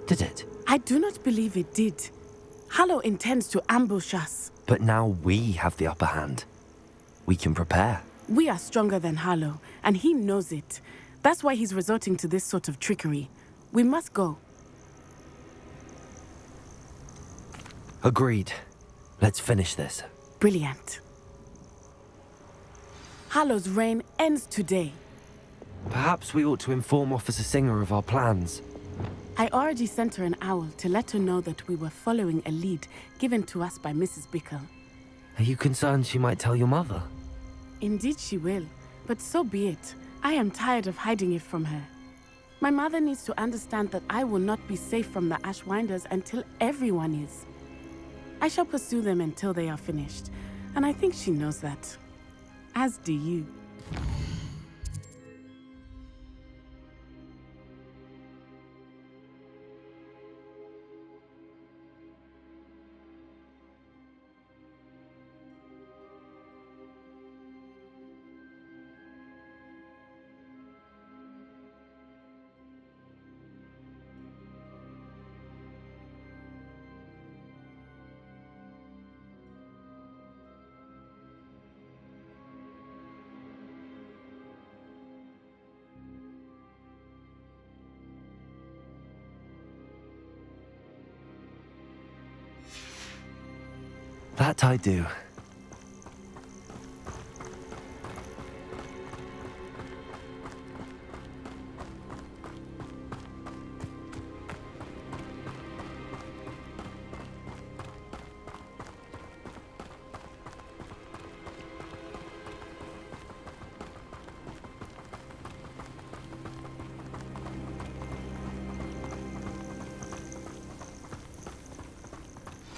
did it? I do not believe it did. Harlow intends to ambush us. But now we have the upper hand. We can prepare. We are stronger than Harlow, and he knows it. That's why he's resorting to this sort of trickery. We must go. Agreed. Let's finish this. Brilliant. Harlow's reign ends today. Perhaps we ought to inform Officer Singer of our plans. I already sent her an owl to let her know that we were following a lead given to us by Mrs. Bickle. Are you concerned she might tell your mother? Indeed she will, but so be it. I am tired of hiding it from her. My mother needs to understand that I will not be safe from the Ashwinders until everyone is. I shall pursue them until they are finished, and I think she knows that. As do you. That I do.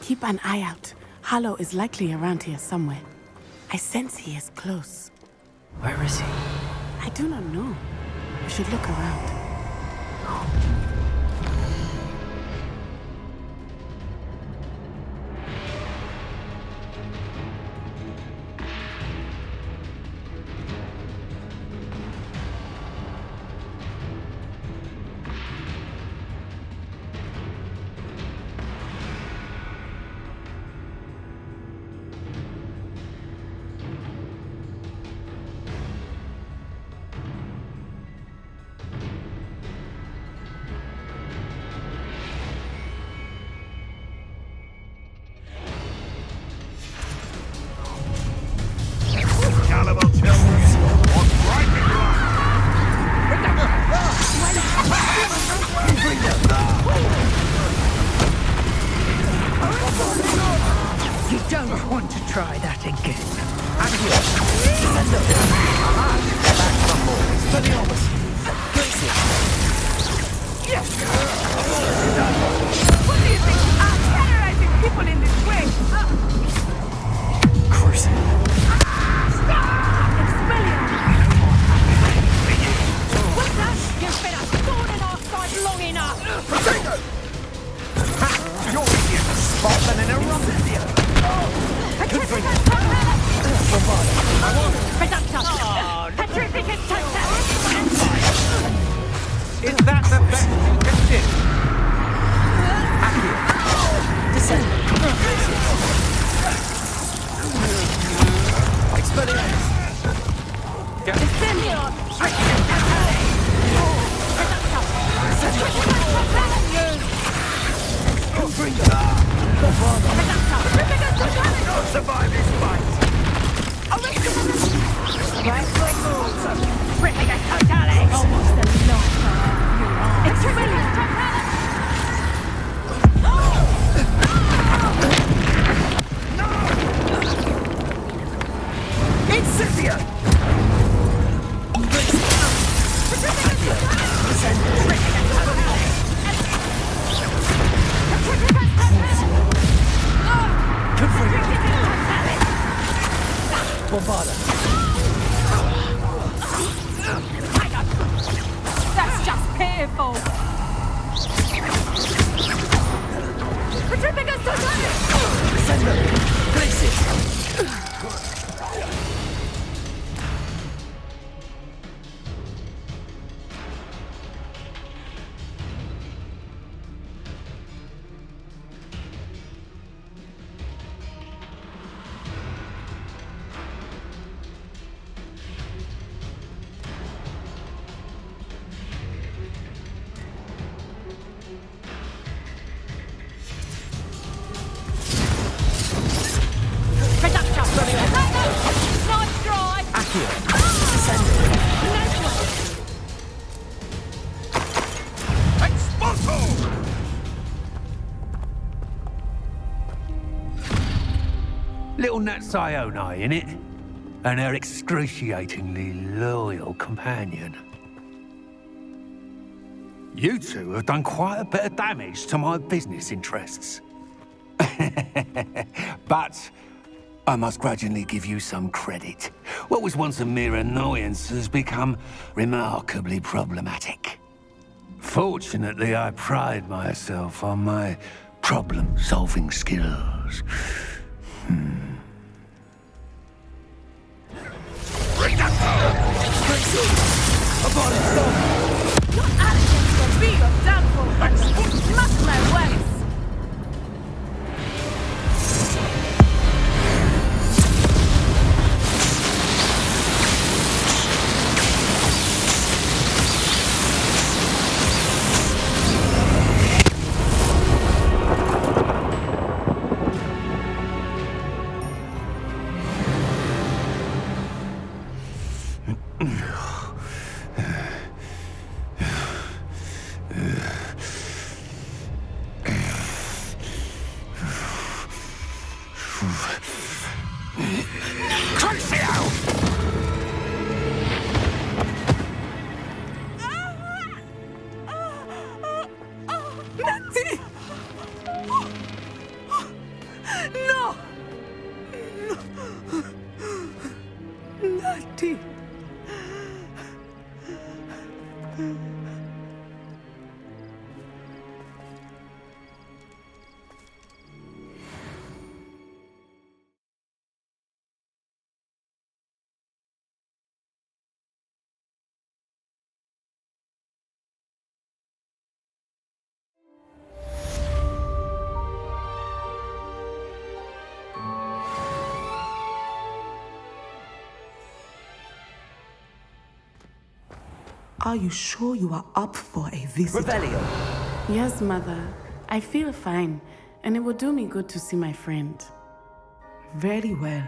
Keep an eye out. Harlow is likely around here somewhere. I sense he is close. Where is he? I do not know. We should look around. You don't want to try that again. Yes! What do you think? I'm terrorizing people in this way! Cruising. Stop! Expelliarmus! What's that? You've been a thorn in our side long enough! Potato! You're easier to spot than an eruption! Petrificus Is that the best you can do? Descend. Not survive this fight! Almost a lifetime. It's brilliant. Incipient! That's just pitiful. Petrificus totalus! Send them! Places! Little Nat Sioni, innit? And her excruciatingly loyal companion. You two have done quite a bit of damage to my business interests. But I must grudgingly give you some credit. What was once a mere annoyance has become remarkably problematic. Fortunately, I pride myself on my problem-solving skills. Your actions will be your downfall. Mark my words. Are you sure you are up for a visit? Revelio. Yes, Mother. I feel fine, and it would do me good to see my friend. Very well.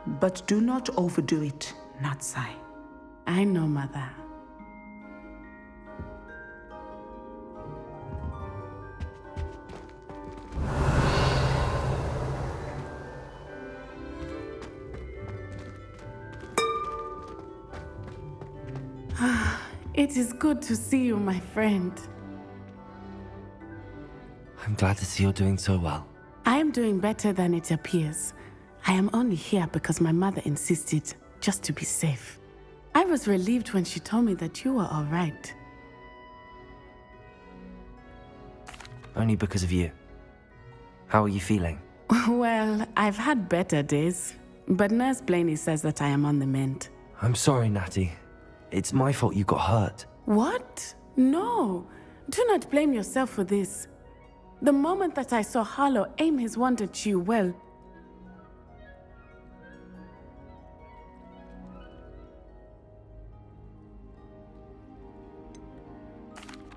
But do not overdo it, Natsai. I know, Mother. It is good to see you, my friend. I'm glad to see you're doing so well. I am doing better than it appears. I am only here because my mother insisted, just to be safe. I was relieved when she told me that you were all right. Only because of you. How are you feeling? Well, I've had better days, but Nurse Blaney says that I am on the mend. I'm sorry, Natty. It's my fault you got hurt. What? No. Do not blame yourself for this. The moment that I saw Harlow aim his wand at you, well...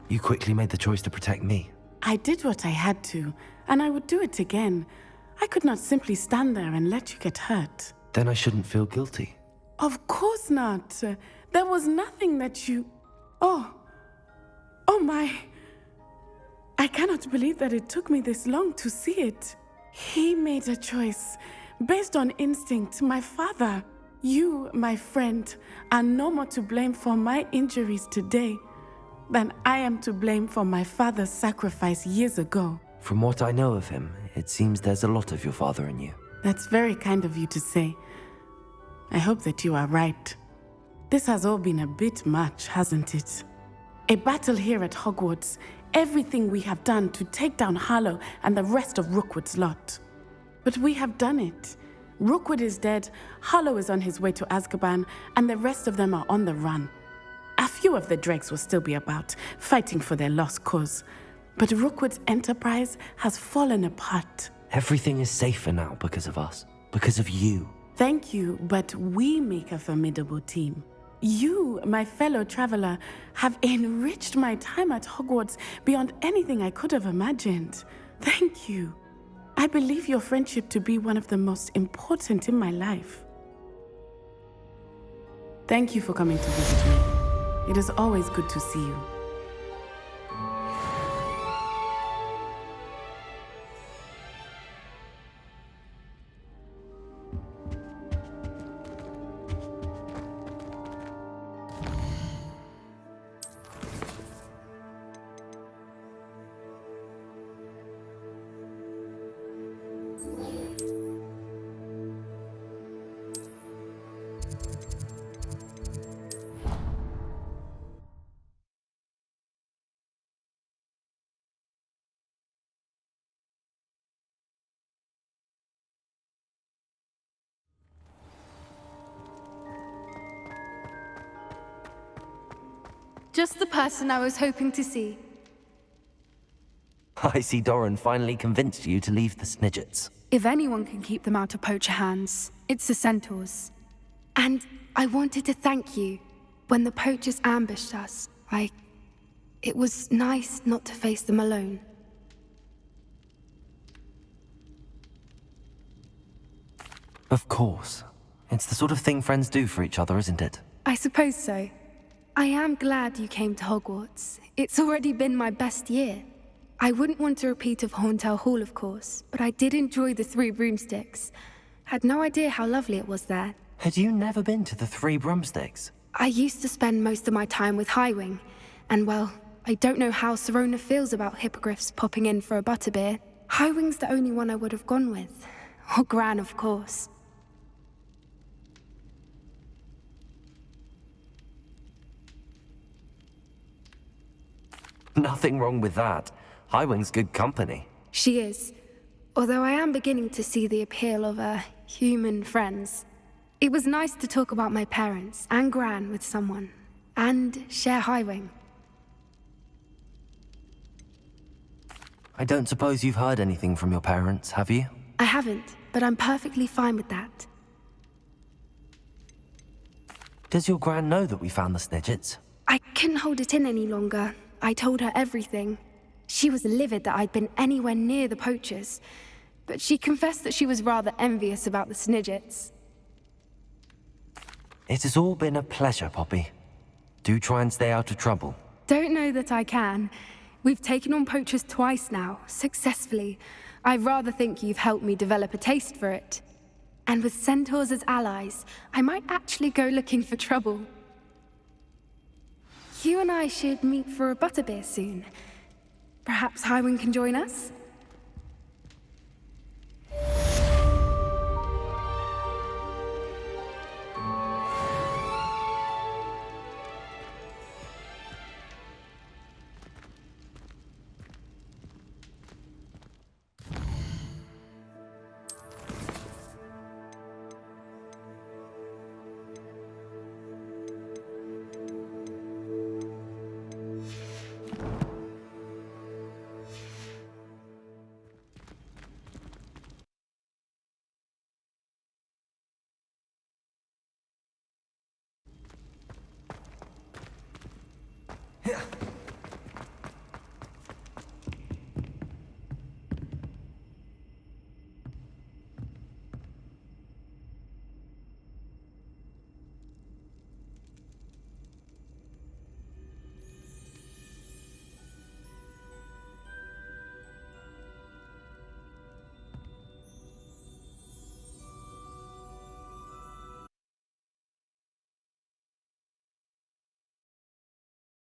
You quickly made the choice to protect me. I did what I had to, and I would do it again. I could not simply stand there and let you get hurt. Then I shouldn't feel guilty. Of course not. There was nothing that you... Oh my... I cannot believe that it took me this long to see it. He made a choice based on instinct. My father, you, my friend, are no more to blame for my injuries today than I am to blame for my father's sacrifice years ago. From what I know of him, it seems there's a lot of your father in you. That's very kind of you to say. I hope that you are right. This has all been a bit much, hasn't it? A battle here at Hogwarts, everything we have done to take down Harlow and the rest of Rookwood's lot. But we have done it. Rookwood is dead, Harlow is on his way to Azkaban, and the rest of them are on the run. A few of the dregs will still be about, fighting for their lost cause. But Rookwood's enterprise has fallen apart. Everything is safer now because of us. Because of you. Thank you, but we make a formidable team. You, my fellow traveler, have enriched my time at Hogwarts beyond anything I could have imagined. Thank you. I believe your friendship to be one of the most important in my life. Thank you for coming to visit me. It is always good to see you. Just the person I was hoping to see. I see Doran finally convinced you to leave the Snidgets. If anyone can keep them out of poacher hands, it's the centaurs. And I wanted to thank you. When the poachers ambushed us, it was nice not to face them alone. Of course. It's the sort of thing friends do for each other, isn't it? I suppose so. I am glad you came to Hogwarts. It's already been my best year. I wouldn't want a repeat of Horntail Hall, of course, but I did enjoy the Three Broomsticks. Had no idea how lovely it was there. Had you never been to the Three Broomsticks? I used to spend most of my time with Highwing, and well, I don't know how Serona feels about hippogriffs popping in for a butterbeer. Highwing's the only one I would have gone with. Or Gran, of course. Nothing wrong with that. Highwing's good company. She is. Although I am beginning to see the appeal of human friends. It was nice to talk about my parents and Gran with someone. And share Highwing. I don't suppose you've heard anything from your parents, have you? I haven't, but I'm perfectly fine with that. Does your Gran know that we found the Snidgets? I couldn't hold it in any longer. I told her everything. She was livid that I'd been anywhere near the poachers, but she confessed that she was rather envious about the Snidgets. It has all been a pleasure, Poppy. Do try and stay out of trouble. Don't know that I can. We've taken on poachers twice now, successfully. I rather think you've helped me develop a taste for it. And with centaurs as allies, I might actually go looking for trouble. You and I should meet for a butterbeer soon. Perhaps Highwing can join us? Yeah.